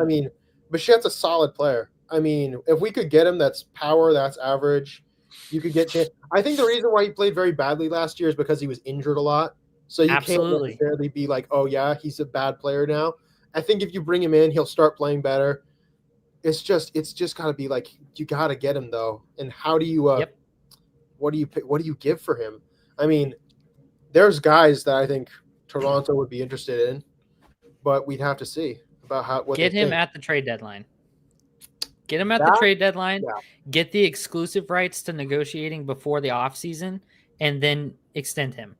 D: I mean, Bichette's a solid player. I mean, if we could get him, that's power, that's average. You could get chance. I think the reason why he played very badly last year is because he was injured a lot. So you can't necessarily be like, oh, yeah, he's a bad player now. I think if you bring him in, he'll start playing better. It's just got to be like, you got to get him, though. And how do you what do you give for him? I mean, there's guys that I think Toronto would be interested in, but we'd have to see about what
F: Get
D: they
F: him
D: think.
F: at the trade deadline. Get him at the
D: That-
F: trade deadline.
D: yeah.
F: Get the exclusive rights to negotiating before the offseason, and then extend him.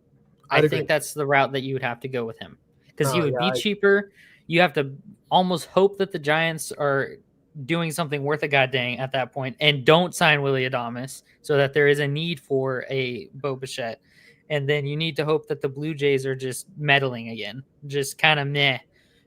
F: I
D: I'd
F: think
D: agree.
F: that's the route that you would have to go with him because he
D: No,
F: would
D: yeah,
F: be cheaper. You have to almost hope that the Giants are doing something worth a goddamn at that point and don't sign Willie Adames so that there is a need for a Bo Bichette. And then you need to hope that the Blue Jays are just meddling again, just kind of meh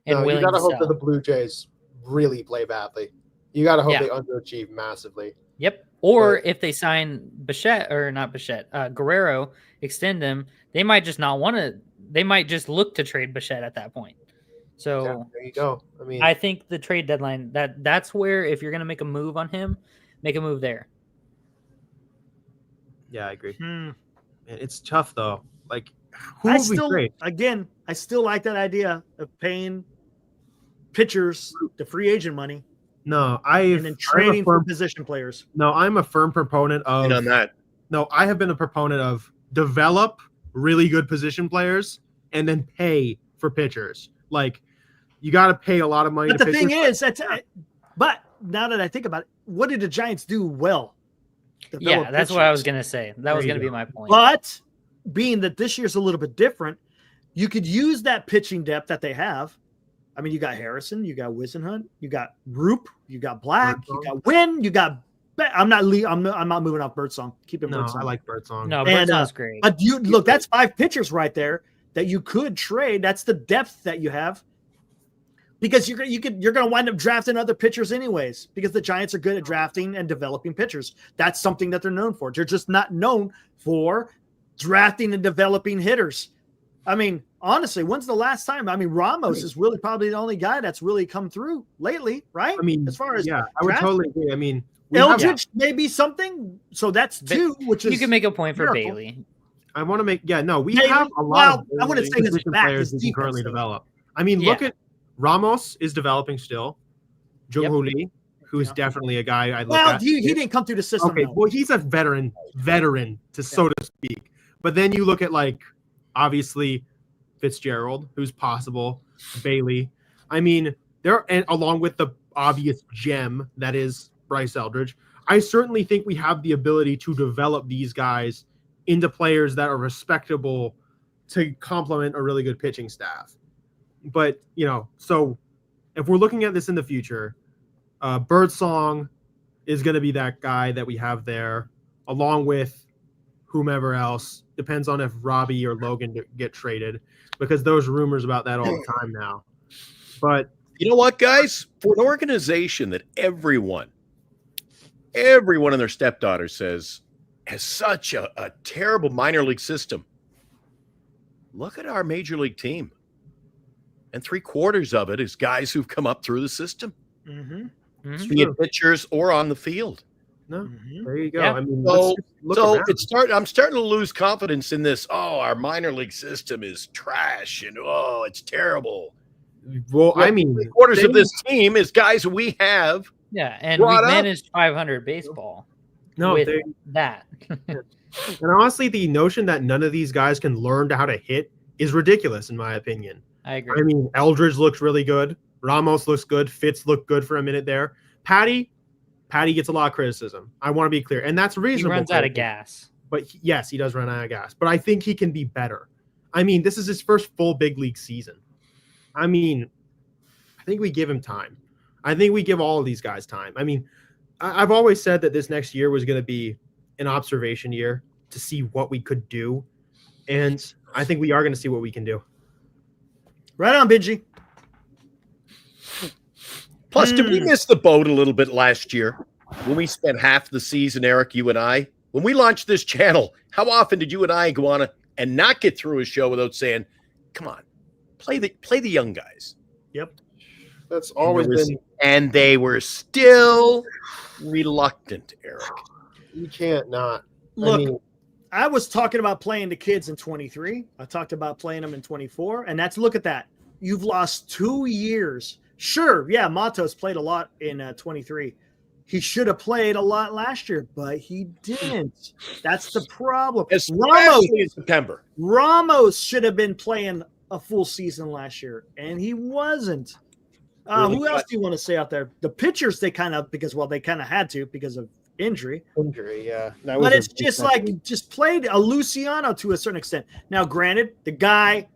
F: and
D: No, you
F: willing
D: got to
F: to
D: hope
F: sell.
D: that the Blue Jays really play badly. You got to hope
F: Yeah.
D: they underachieve massively.
F: Yep. Or
D: But-
F: if they sign Bichette or not Bichette, Guerrero, extend him, they might just not want to. They might just look to trade Bichette at that point. So
D: Yeah, there you go. I mean,
F: I think the trade deadline that's where if you're going to make a move on him, make a move there.
G: Yeah, I agree.
A: Hmm.
G: Man, it's tough though. Like, who
A: I
G: would we
A: still,
G: trade?
A: again, I still like that idea of paying pitchers the free agent money
G: No,
A: and then trading for position players.
G: No, I'm a firm proponent
B: And on
G: of.
B: that,
G: No, I have been a proponent of develop really good position players and then pay for pitchers. Like, you got to pay a lot of money.
A: But
G: to
A: the thing
G: pitchers.
A: is, but now that I think about it, what did the Giants do well? Develop
F: Yeah, that's what I was
A: pitchers.
F: going to say. That
G: There
F: was
G: you
F: going to be
G: go.
F: my point.
A: But being that this year's a little bit different, you could use that pitching depth that they have. I mean, you got Harrison, you got Wisenhunt, you got Roop, you got Black, you got Wynn, you got. I'm not moving off Birdsong. Keep it
G: No,
A: Birdsong.
G: I like Birdsong.
F: No,
A: And,
F: Birdsong's great.
A: But you look, that's 5 pitchers right there that you could trade. That's the depth that you have. Because you're going to wind up drafting other pitchers anyways, because the Giants are good at drafting and developing pitchers. That's something that they're known for. They're just not known for drafting and developing hitters. I mean, honestly, when's the last time? I mean, Ramos is really probably the only guy that's really come through lately, right?
G: I mean,
A: as far as
G: yeah, I would
A: draft-
G: totally agree. I mean, we have-
A: Eldridge may be something. So that's
F: But
A: 2, which is
F: You can make a point for
A: miracle.
F: Bailey.
G: I want to make. Yeah, no, we
A: Maybe.
G: have a lot
A: Well,
G: of
A: I wouldn't say his
G: position
A: back,
G: players
A: his
G: we can currently
A: defense, though.
G: develop. I mean, look at Ramos is developing still. Jung
F: Yep.
G: Hoo Lee, who is
A: Yeah.
G: definitely a guy I look
A: Well,
G: at.
A: he didn't come through the system.
G: Okay,
A: though.
G: well, he's a veteran to so to speak. But then you look at like obviously Fitzgerald, who's possible, Bailey. I mean, and along with the obvious gem that is Bryce Eldridge. I certainly think we have the ability to develop these guys into players that are respectable to complement a really good pitching staff. But, so if we're looking at this in the future, Birdsong is going to be that guy that we have there, along with whomever else. Depends on if Robbie or Logan get traded, because those rumors about that all the time now. But
B: you know what, guys? For an organization that everyone and their stepdaughter says has such a terrible minor league system, look at our major league team. And 3/4 of it is guys who've come up through the system,
F: Mhm.
B: be it pitchers or on the field.
G: no, there you go.
F: Yeah.
G: I mean,
B: So,
G: let's just look
B: so
G: around.
B: I'm starting to lose confidence in this. Oh, our minor league system is trash, and oh, it's terrible.
G: Well, I mean,
B: 3/4 of this team is guys we have.
F: Yeah, and we
B: Brought up.
F: managed 500 baseball
G: no,
F: with
G: they-
F: that.
G: and honestly, the notion that none of these guys can learn how to hit is ridiculous, in my opinion.
F: I agree.
G: I mean, Eldridge looks really good. Ramos looks good. Fitz looked good for a minute there. Patty gets a lot of criticism. I want to be clear, and that's
F: He
G: reasonable.
F: runs out of gas.
G: But yes, he does run out of gas. But I think he can be better. I mean, this is his first full big league season. I mean, I think we give him time. I think we give all of these guys time. I mean, I've always said that this next year was going to be an observation year to see what we could do. And I think we are going to see what we can do.
A: Right on, Benji.
B: Plus, did we miss the boat a little bit last year when we spent half the season, Eric, you and I? When we launched this channel, how often did you and I go on and not get through a show without saying, come on, play the young guys?
A: Yep.
D: That's always been.
B: And they were still reluctant, Eric.
D: You can't not.
A: Look,
D: I mean,
A: I was talking about playing the kids in 23. I talked about playing them in 24. And look at that. You've lost 2 years. Sure. Yeah. Matos played a lot in 23. He should have played a lot last year, but he didn't. That's the problem.
B: Especially in September.
A: Ramos should have been playing a full season last year, and he wasn't. Who else do you want to say out there? The pitchers, they kind of had to because of injury.
D: Yeah.
A: But it's just like just played a Luciano to a certain extent. Now, granted, the guy,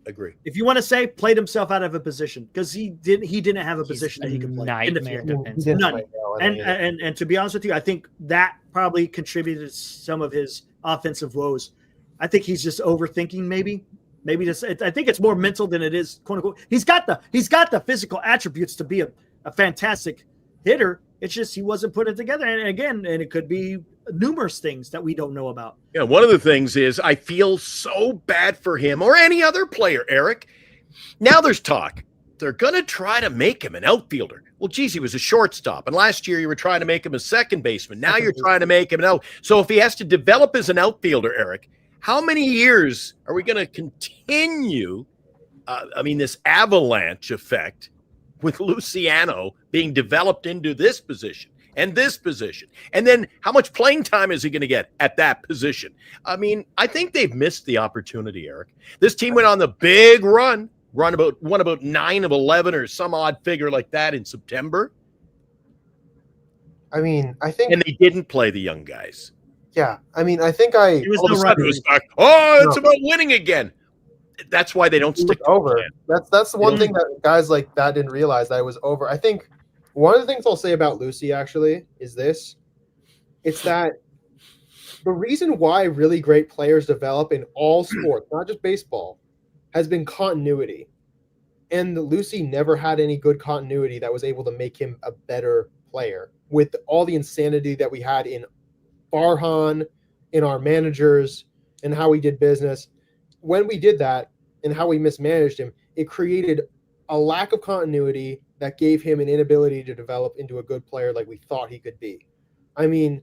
B: agree.
A: if you want to say, played himself out of a position because he didn't have a position that he could play in the field. None. And to be honest with you, I think that probably contributed to some of his offensive woes. I think he's just overthinking maybe. Maybe just I think it's more mental than it is quote unquote. He's got the physical attributes to be a fantastic hitter. It's just he wasn't putting it together. And it could be numerous things that we don't know about.
B: Yeah, one of the things is I feel so bad for him or any other player, Eric. Now there's talk. They're going to try to make him an outfielder. Well, geez, he was a shortstop. And last year you were trying to make him a second baseman. Now you're trying to make him an out. So if he has to develop as an outfielder, Eric, how many years are we going to continue, this avalanche effect with Luciano being developed into this position and this position? And then how much playing time is he going to get at that position? I mean, I think they've missed the opportunity, Eric. This team went on the big won about 9 of 11 or some odd figure like that in September.
D: I mean, I think.
B: And they didn't play the young guys.
D: Yeah. I mean, I think all
B: of a sudden it was like, it's about winning again. That's why they don't stick
D: over. That's the one thing that guys like that didn't realize, that it was over. I think one of the things I'll say about Lucy actually is this. It's that the reason why really great players develop in all sports, not just baseball, has been continuity. And Lucy never had any good continuity that was able to make him a better player. With all the insanity that we had in Farhan, in our managers, and how we did business, when we did that and how we mismanaged him, it created a lack of continuity that gave him an inability to develop into a good player like we thought he could be. I mean,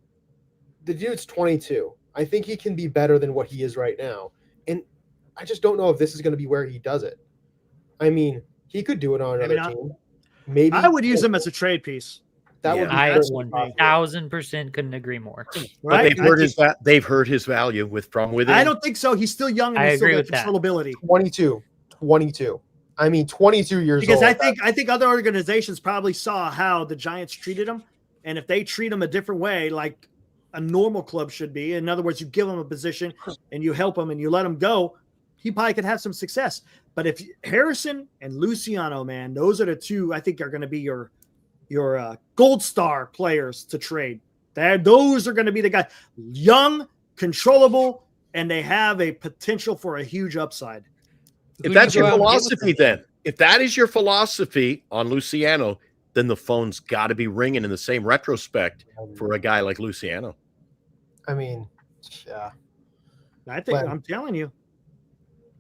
D: the dude's 22. I think he can be better than what he is right now. And I just don't know if this is going to be where he does it. I mean, he could do it on another team. Maybe
A: I would use him as a trade piece.
D: That would be
F: I 1,000% couldn't agree more.
A: Right?
B: But they've heard his value from within.
A: I don't think so. He's still young and
F: I
A: he's still
F: agree
A: got
F: with that.
A: control ability.
D: 22. I mean, 22 years
A: Because
D: old.
A: I think other organizations probably saw how the Giants treated him, and if they treat him a different way, like a normal club should be, in other words, you give him a position and you help him and you let him go, he probably could have some success. But if Harrison and Luciano, man, those are the two I think are going to be your gold star players to trade. Those are going to be the guys, young, controllable, and they have a potential for a huge upside.
B: If that's your philosophy, if that is your philosophy on Luciano, then the phone's got to be ringing in the same retrospect for a guy like Luciano.
D: I mean, yeah.
A: I'm telling you.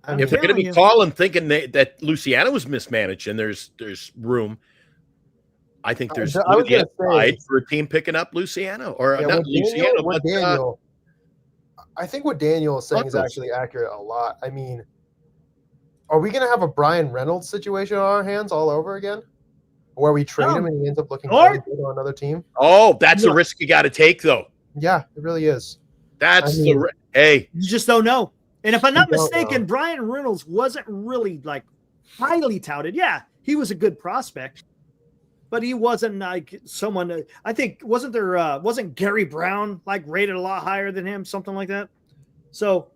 B: If they're going to be calling thinking that Luciano was mismanaged and there's room, I think there's upside for a team picking up Luciano or not Luciano, but
D: Daniel. I think what Daniel is saying is actually accurate a lot. I mean, are we going to have a Brian Reynolds situation on our hands all over again, where we trade him and he ends up looking really good on another team?
B: Oh, that's a risk you got to take, though.
D: Yeah, it really is.
B: Hey,
A: you just don't know. And if I'm not mistaken, Brian Reynolds wasn't really like highly touted. Yeah, he was a good prospect, but he wasn't like someone. I think wasn't Gary Brown like rated a lot higher than him, something like that. So,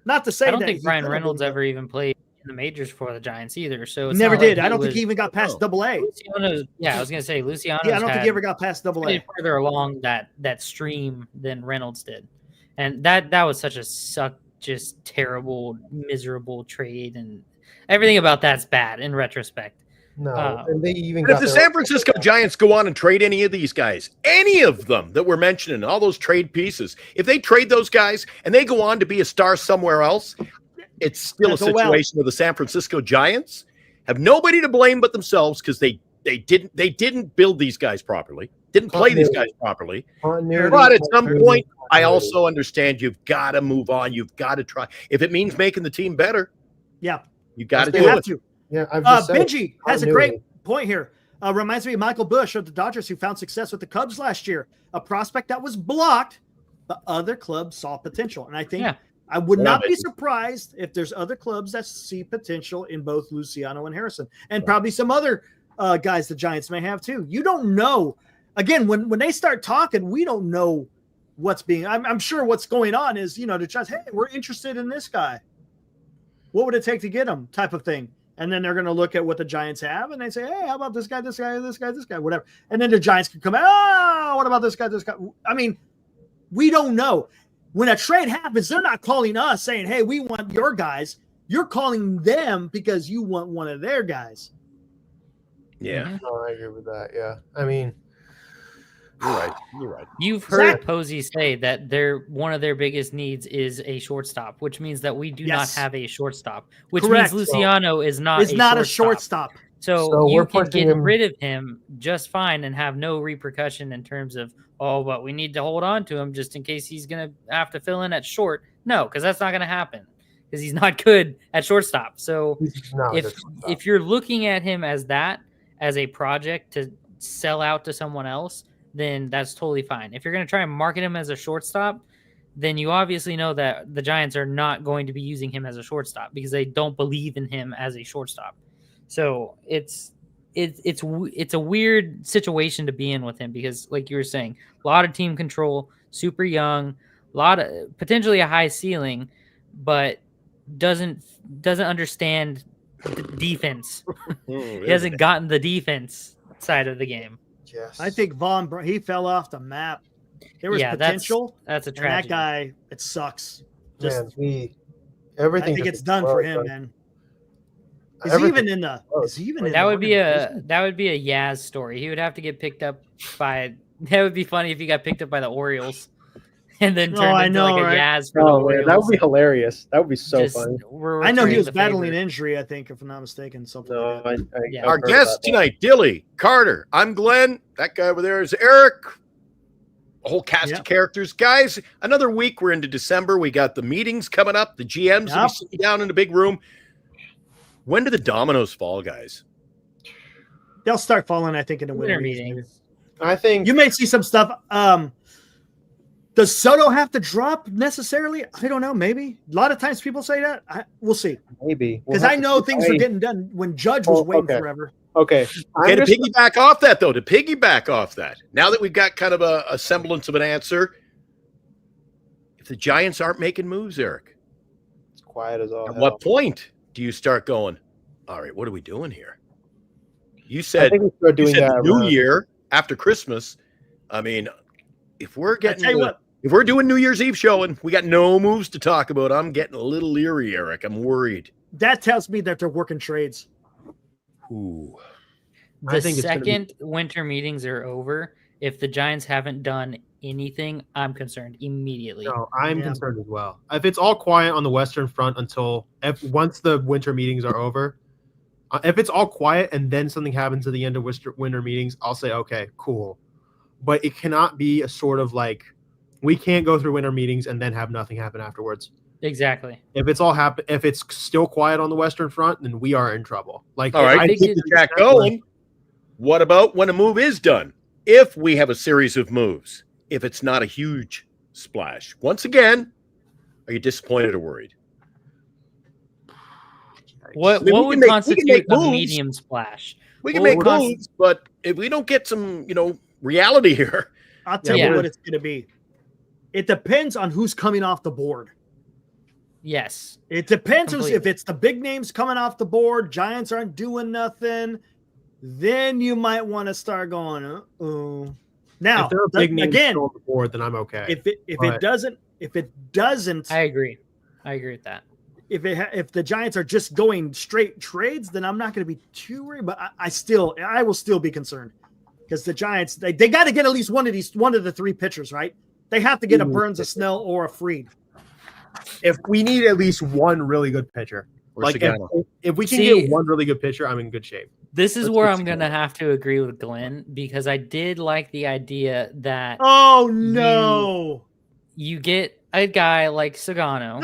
A: not to say
F: I don't think Brian Reynolds ever even played in the majors for the Giants either. So it's
A: never did.
F: Like
A: I don't think he even got past AA.
F: Yeah, I was gonna say Luciano.
A: Yeah, I don't think he ever got past AA.
F: Further along that stream than Reynolds did, and that was such a just terrible, miserable trade, and everything about that's bad in retrospect.
D: No, and they even.
B: If the San Francisco Giants go on and trade any of these guys, any of them that we're mentioning, all those trade pieces, if they trade those guys and they go on to be a star somewhere else, it's still a situation where the San Francisco Giants have nobody to blame but themselves because they didn't build these guys properly, didn't play these guys properly. But at some point, I also understand you've got to move on. You've got to try. If it means making the team better,
A: yeah,
B: you got to do it.
D: Yeah,
A: Benji has a great point here. Reminds me of Michael Bush of the Dodgers, who found success with the Cubs last year. A prospect that was blocked, but other clubs saw potential. And I think I would not be surprised if there's other clubs that see potential in both Luciano and Harrison, and probably some other guys the Giants may have too. You don't know. Again, when they start talking, we don't know what's being. I'm sure what's going on is, the Giants, hey, we're interested in this guy. What would it take to get him? Type of thing. And then they're going to look at what the Giants have, and they say, hey, how about this guy, this guy, this guy, this guy, whatever. And then the Giants can come out, what about this guy, this guy? I mean, we don't know. When a trade happens, they're not calling us saying, hey, we want your guys. You're calling them because you want one of their guys.
B: Yeah.
D: No, I agree with that. Yeah. I mean,
B: You're right.
F: You've heard Posey say that one of their biggest needs is a shortstop, which means that we do not have a shortstop, which means Luciano is not a shortstop. So you can get rid of him just fine and have no repercussion in terms of, but we need to hold on to him just in case he's going to have to fill in at short. No, because that's not going to happen because he's not good at shortstop. So if you're looking at him as a project to sell out to someone else, then that's totally fine. If you're going to try and market him as a shortstop, then you obviously know that the Giants are not going to be using him as a shortstop because they don't believe in him as a shortstop. So it's a weird situation to be in with him because, like you were saying, a lot of team control, super young, a lot of potentially a high ceiling, but doesn't understand the defense. He hasn't gotten the defense side of the game.
D: Yes.
A: I think he fell off the map. There was potential. That's a tragedy. And that guy, it sucks.
D: Everything.
A: I think it's done for him, man. That would be a Yaz story. He would have to get picked up by. That would be funny if he got picked up by the Orioles, and then turned into a Yaz for the Orioles.
G: That would be hilarious. That would be so funny.
A: I know he was battling injury. I think, if I'm not mistaken, something.
B: Our guests tonight: Dilly, Carter. I'm Glenn. That guy over there is Eric. A whole cast of characters, guys. Another week. We're into December. We got the meetings coming up. The GMs will be sitting down in the big room. When do the dominoes fall, guys?
A: They'll start falling, I think, in the winter meetings.
D: I think
A: you may see some stuff. Does Soto have to drop necessarily? I don't know. Maybe. A lot of times people say that. We'll see.
D: Maybe.
A: Because I know things are getting done when Judge was waiting forever.
D: Okay.
B: To piggyback off that, now that we've got kind of a semblance of an answer, if the Giants aren't making moves, Eric,
D: it's quiet as all.
B: At what point do you start going, all right, what are we doing here? You said, the New Year after Christmas. I mean, if we're doing New Year's Eve show and we got no moves to talk about, I'm getting a little leery, Eric. I'm worried.
A: That tells me that they're working trades.
B: Ooh.
F: The second winter meetings are over, if the Giants haven't done anything, I'm concerned immediately.
G: No, I'm concerned as well. If it's all quiet on the Western Front once the winter meetings are over, if it's all quiet and then something happens at the end of winter meetings, I'll say, okay, cool. But it cannot be a sort of like, we can't go through winter meetings and then have nothing happen afterwards.
F: Exactly.
G: If it's still quiet on the Western Front, then we are in trouble. Like,
B: all right, I keep the track going. What about when a move is done? If we have a series of moves, if it's not a huge splash, once again, are you disappointed or worried?
F: What would constitute a medium splash?
B: We can make moves, but if we don't get some, reality here,
A: I'll tell you what it's going to be. It depends on who's coming off the board.
F: Yes.
A: It depends if it's the big names coming off the board, Giants aren't doing nothing, then you might want to start going, uh-oh. Now,
G: if there are big names on the board, then I'm okay.
A: If it doesn't,
F: I agree with that.
A: If the Giants are just going straight trades, then I'm not going to be too worried, but I will still be concerned because the Giants, they got to get at least one of the three pitchers, right? They have to get a Burns, a Snell, or a Fried.
G: If we need at least one really good pitcher, if we can get one really good pitcher, I'm in good shape.
F: This is where I'm going to have to agree with Glenn because I did like the idea that you get a guy like Sagano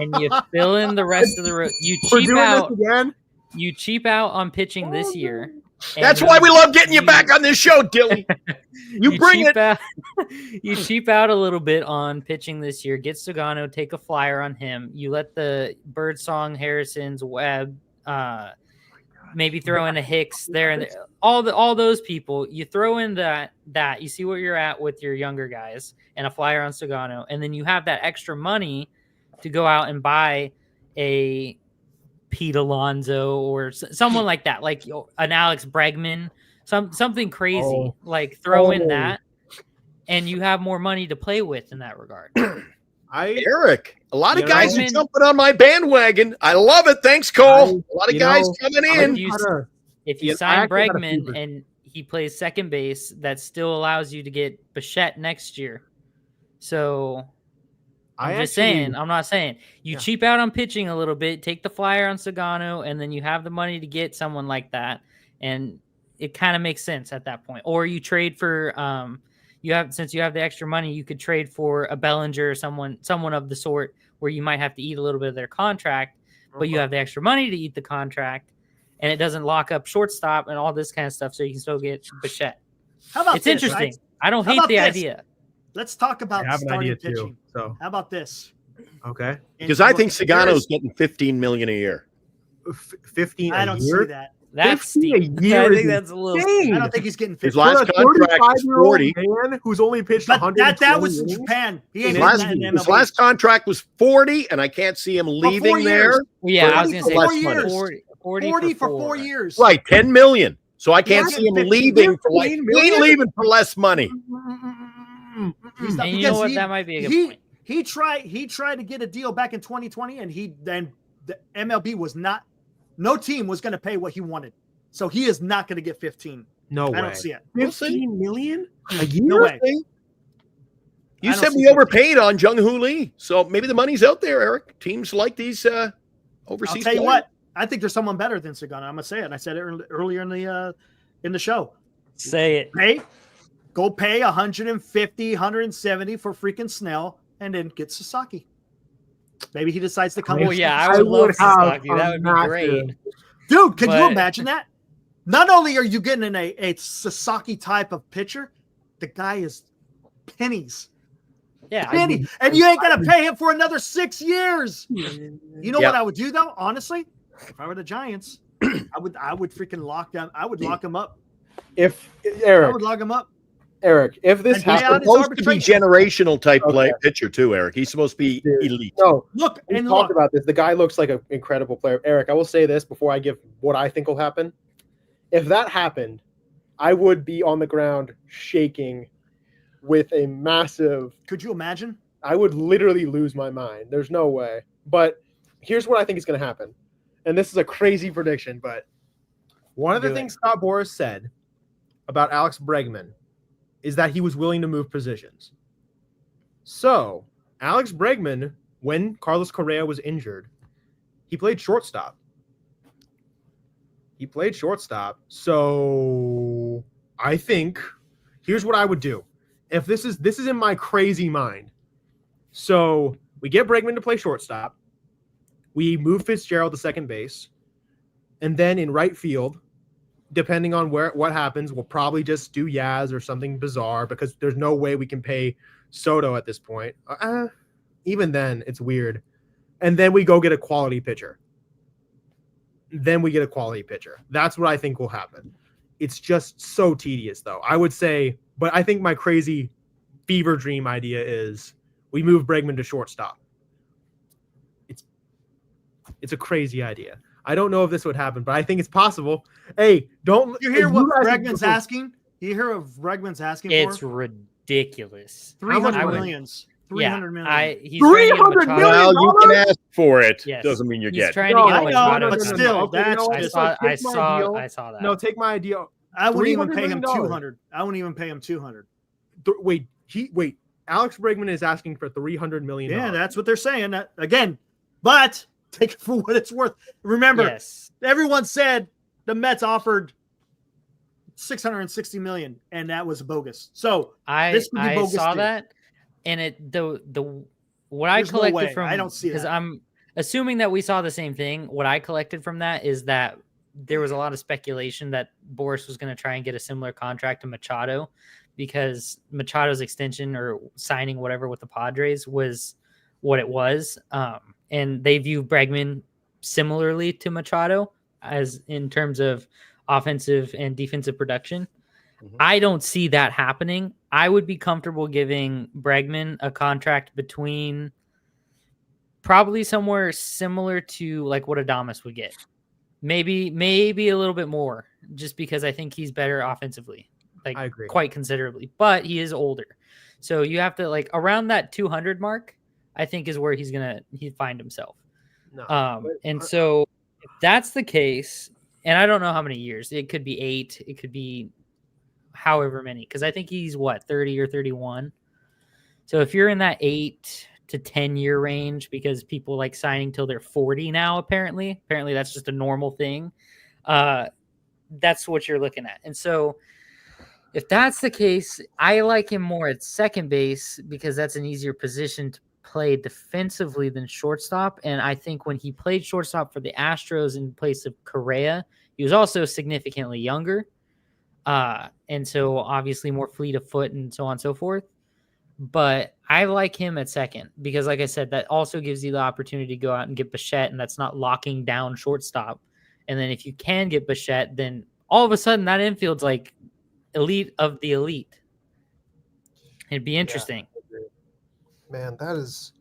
F: and you fill in the rest of the road. You cheap out on pitching this year
B: That's
F: And
B: why we love getting you back on this show, Dilly. You bring
F: cheap
B: it.
F: out, you cheap out a little bit on pitching this year. Get Sugano, take a flyer on him. You let the Birdsong, Harrison's, Webb, maybe throw in a Hicks there and there. All those people. You throw in that you see where you're at with your younger guys and a flyer on Sugano, and then you have that extra money to go out and buy a Pete Alonso or someone like that, like an Alex Bregman, something crazy. Like throw in that, and you have more money to play with in that regard.
B: Eric, a lot of guys are
F: Bregman,
B: jumping on my bandwagon. I love it. Thanks, Cole. A lot of guys coming in.
F: If you sign Bregman and he plays second base, that still allows you to get Bichette next year. So I'm just saying, I'm not saying you cheap out on pitching a little bit, take the flyer on Sugano, and then you have the money to get someone like that. And it kind of makes sense at that point. Or you trade for, since you have the extra money, you could trade for a Bellinger or someone of the sort where you might have to eat a little bit of their contract, but you have the extra money to eat the contract, and it doesn't lock up shortstop and all this kind of stuff, so you can still get Bichette.
A: How about
F: it's
A: this,
F: interesting.
A: right?
F: I don't hate the idea.
A: Let's talk about starting pitching.
G: So
A: how about this?
G: Okay.
B: Because I think Sagano's getting $15 million a year.
G: 15
A: I don't see that.
F: That's
G: a year.
F: I think that's a little.
A: I don't think he's getting 50.
B: His last contract was 40.
G: Man who's only pitched
A: But
G: 100.
A: that was in Japan. He ain't
B: His last contract was 40, and I can't see him leaving there.
F: Yeah, I was going to say
A: 4 years.
F: 40
A: for 4 years.
B: Right, 10 million. So I can't see him
A: 15
B: leaving for he ain't leaving for less money.
F: And you know what? That might be a good point.
A: He tried to get a deal back in 2020, and then the MLB was not. No team was going to pay what he wanted, so he is not going to get 15.
G: No way.
A: I don't see it.
G: 15 million a year?
A: No way.
B: You said we overpaid on Jung Hoo Lee, so maybe the money's out there, Eric. Teams like these overseas.
A: I'll tell you what. I think there's someone better than Sagano. I'm gonna say it. I said it earlier in the show.
F: Say it.
A: Go pay 150, 170 for freaking Snell, and then get Sasaki. Maybe he decides to come.
F: Oh yeah, I would love Sasaki. That would be great.
A: Dude, can you imagine that? Not only are you getting a Sasaki type of pitcher, the guy is pennies.
F: Yeah,
A: penny, and you ain't gonna pay him for another 6 years. You know what I would do though? Honestly, if I were the Giants, I would freaking lock them. I would lock him up.
D: I would
A: lock him up.
D: Eric, if this
B: happens, he's supposed to be generational type pitcher too, Eric. He's supposed to be elite.
D: No,
A: we
D: talked about this. The guy looks like an incredible player. Eric, I will say this before I give what I think will happen. If that happened, I would be on the ground shaking with a massive.
A: Could you imagine?
D: I would literally lose my mind. There's no way. But here's what I think is going to happen. And this is a crazy prediction, but
G: one of the things Scott Boras said about Alex Bregman is that he was willing to move positions. So Alex Bregman, when Carlos Correa was injured, he played shortstop. So I think here's what I would do. If this is in my crazy mind. So we get Bregman to play shortstop. We move Fitzgerald to second base. And then in right field, depending on what happens, we'll probably just do Yaz or something bizarre because there's no way we can pay Soto at this point. Even then, it's weird. And then we go get a quality pitcher. That's what I think will happen. It's just so tedious, though. I would say, but I think my crazy fever dream idea is we move Bregman to shortstop. It's a crazy idea. I don't know if this would happen, but I think it's possible. Hey, don't
A: you hear what Bregman's asking? You hear what Bregman's asking
F: it's
A: for?
F: ridiculous.
A: 300 million. 300 million.
F: He's 300 million.
B: Well, you can ask for it.
F: Yes.
B: Doesn't mean you're
F: He's
B: getting.
F: trying to get Machado.
A: But still, that's
F: I saw that.
G: No, take my idea.
A: I wouldn't even pay him 200. I wouldn't even pay him 200.
G: Wait. Alex Bregman is asking for $300 million.
A: Yeah, that's what they're saying. Again, but take it for what it's worth. Remember, everyone said the Mets offered $660 million, and that was bogus. So this could be bogus.
F: I saw
A: too.
F: that, and what I collected from
A: I don't see
F: because
A: that.
F: I'm assuming that we saw the same thing. What I collected from that is that there was a lot of speculation that Boris was going to try and get a similar contract to Machado because Machado's extension or signing whatever with the Padres was what it was. And they view Bregman similarly to Machado as in terms of offensive and defensive production. Mm-hmm. I don't see that happening. I would be comfortable giving Bregman a contract between probably somewhere similar to like what Adames would get. Maybe a little bit more just because I think he's better offensively, like
G: I agree.
F: Quite considerably, but he is older. So you have to like around that 200 mark, I think is where he'd find himself. No, and so if that's the case, and I don't know how many years, it could be 8, it could be however many, because I think he's 30 or 31. So if you're in that 8 to 10 year range, because people like signing till they're 40 now, apparently that's just a normal thing. That's what you're looking at. And so if that's the case, I like him more at second base because that's an easier position to play defensively than shortstop. And I think when he played shortstop for the Astros in place of Correa, he was also significantly younger. And so obviously more fleet of foot and so on and so forth. But I like him at second because, like I said, that also gives you the opportunity to go out and get Bichette, and that's not locking down shortstop. And then if you can get Bichette, then all of a sudden that infield's like elite of the elite. It'd be interesting.
D: Yeah, man, that is.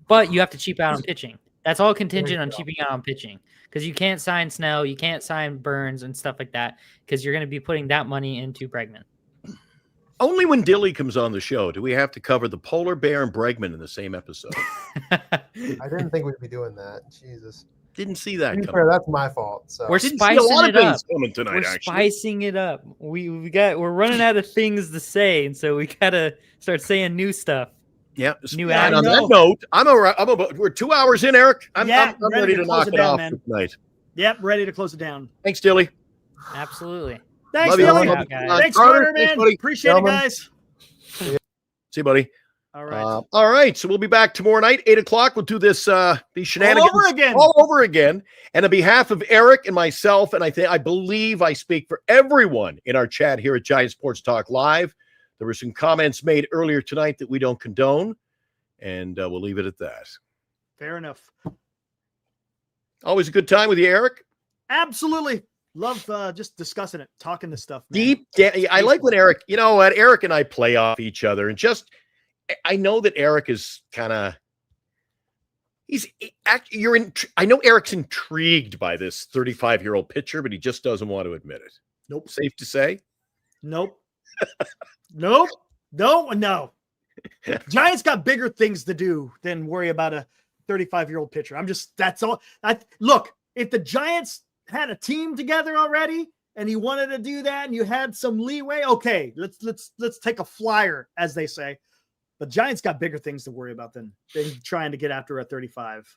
F: But you have to cheap out on pitching. That's all contingent on cheaping out on pitching because you can't sign Snell, you can't sign Burns and stuff like that because you're going to be putting that money into Bregman.
B: Only when Dilly comes on the show do we have to cover the polar bear and Bregman in the same episode.
D: I didn't think we'd be doing that. Jesus.
B: Didn't see that coming.
D: Fair, that's my fault. So.
F: We're spicing it up. Spicing it up. We're running out of things to say, and so we gotta start saying new stuff.
B: Yeah. And on that note, we're 2 hours in, Eric. I'm ready to knock it off tonight.
A: Yep, ready to close it down.
B: Thanks, Dilly.
F: Absolutely.
A: Thanks, Dilly. Thanks, Carter, man. Appreciate it, guys.
B: See you, buddy.
A: All right.
B: All right. So we'll be back tomorrow night, 8:00. We'll do this these shenanigans all over again. And on behalf of Eric and myself, and I believe I speak for everyone in our chat here at Giant Sports Talk Live, there were some comments made earlier tonight that we don't condone, and we'll leave it at that.
A: Fair enough.
B: Always a good time with you, Eric.
A: Absolutely. Love just discussing it, talking this stuff.
B: Man. I like when Eric, you know what, Eric and I play off each other, and just I know that Eric is kind of I know Eric's intrigued by this 35-year-old pitcher, but he just doesn't want to admit it.
A: Nope.
B: Safe to say?
A: Nope. Nope. No. Giants got bigger things to do than worry about a 35-year-old pitcher. That's all. Look, if the Giants had a team together already and you wanted to do that and you had some leeway, okay, let's take a flyer, as they say. But Giants got bigger things to worry about than trying to get after a 35.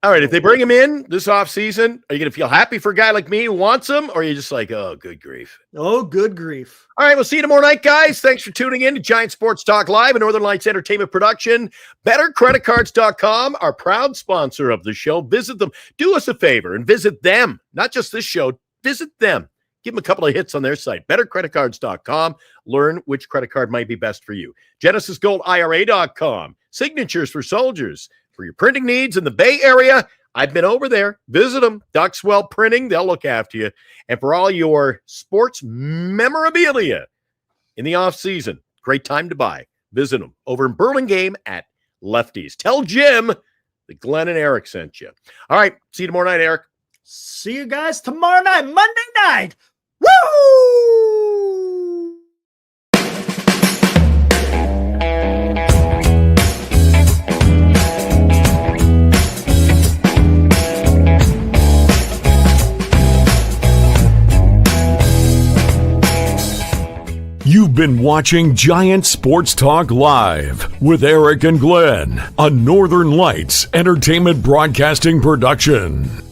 B: All right, if they bring him in this offseason, are you going to feel happy for a guy like me who wants him, or are you just like, oh, good grief?
A: Oh, good grief.
B: All right, we'll see you tomorrow night, guys. Thanks for tuning in to Giant Sports Talk Live, a Northern Lights Entertainment production. BetterCreditCards.com, our proud sponsor of the show. Visit them. Do us a favor and visit them. Not just this show. Visit them. Give them a couple of hits on their site. BetterCreditCards.com. Learn which credit card might be best for you. GenesisGoldIRA.com. Signatures for Soldiers. For your printing needs in the Bay Area, I've been over there. Visit them. Duxwell Printing. They'll look after you. And for all your sports memorabilia in the offseason, great time to buy. Visit them over in Burlingame at Lefties. Tell Jim that Glenn and Eric sent you. All right. See you tomorrow night, Eric.
A: See you guys tomorrow night, Monday night. Woo!
C: You've been watching Giant Sports Talk Live with Eric and Glenn, a Northern Lights Entertainment Broadcasting production.